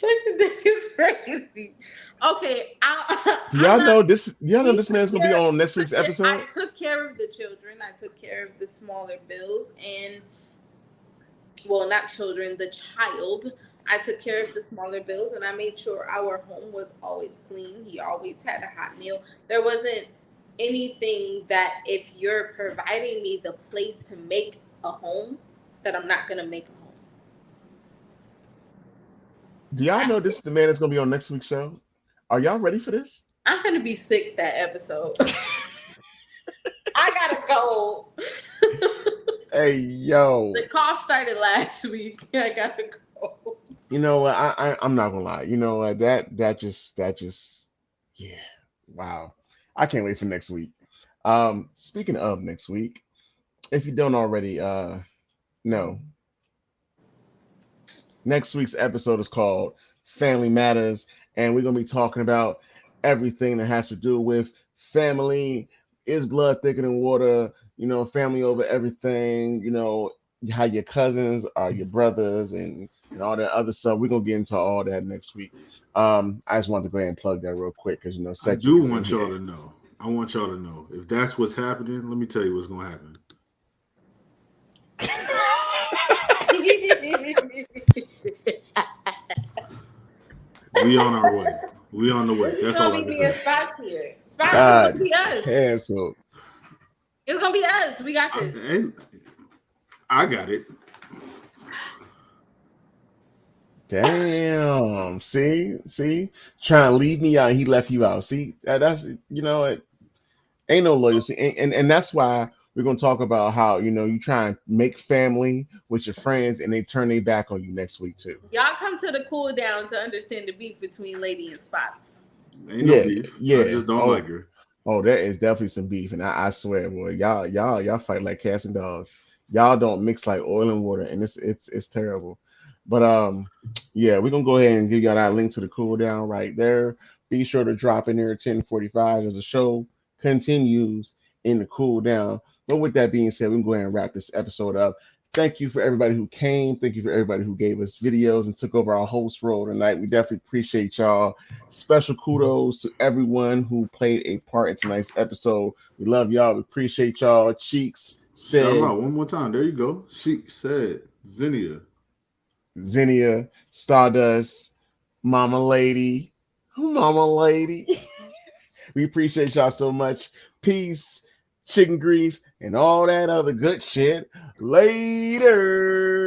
second day is crazy. Okay, Do I'm y'all not. know this? Do y'all know We this took man's gonna be care. on next week's episode? I took care of the children. I took care of the smaller bills, and well, not children, the child. I took care of the smaller bills, and I made sure our home was always clean. He always had a hot meal. There wasn't anything that if you're providing me the place to make a home, that I'm not gonna make a home. Do y'all I, know this is the man that's gonna be on next week's show? Are y'all ready for this? I'm gonna be sick that episode. I gotta go. Hey yo, The cough started last week. I gotta go. you know what? I'm not gonna lie. You know what? That just yeah. Wow. I can't wait for next week. Speaking of next week, if you don't already know, next week's episode is called Family Matters, and we're gonna be talking about everything that has to do with family. Is blood thicker than water? You know, family over everything. You know, how your cousins are your brothers and all that other stuff. We're gonna get into all that next week. I just wanted to go ahead and plug that real quick because you know I Cedric do is in want y'all here. to know. I want y'all to know. If that's what's happening, let me tell you what's gonna happen. We on our way. We on the way. It's just That's all gonna I be can me and say. Spots here. Spots is God, gonna be us. cancel. It's gonna be us. We got this. I got it. Damn. See, trying to leave me out. He left you out. See, that's it ain't no loyalty, and that's why we're gonna talk about how you try and make family with your friends, and they turn their back on you next week too. Y'all come to the cool down to understand the beef between Lady and Spots. Ain't no Yeah, beef. I yeah. just don't like Oh, her. oh, there is definitely some beef, and I swear, boy, y'all fight like cats and dogs. Y'all don't mix like oil and water, and it's terrible. But yeah, we're gonna go ahead and give y'all that link to the cool down right there. Be sure to drop in there at 10:45 as the show continues in the cool down. But with that being said, we can go ahead and wrap this episode up. Thank you for everybody who came. Thank you for everybody who gave us videos and took over our host role tonight. We definitely appreciate y'all. Special kudos to everyone who played a part in tonight's episode. We love y'all. We appreciate y'all. Cheeks Shout them said, out one more time. There you go. She said Zinnia. Zinnia, Stardust, Mama Lady, Mama Lady. We appreciate y'all so much. Peace, chicken grease, and all that other good shit. Later.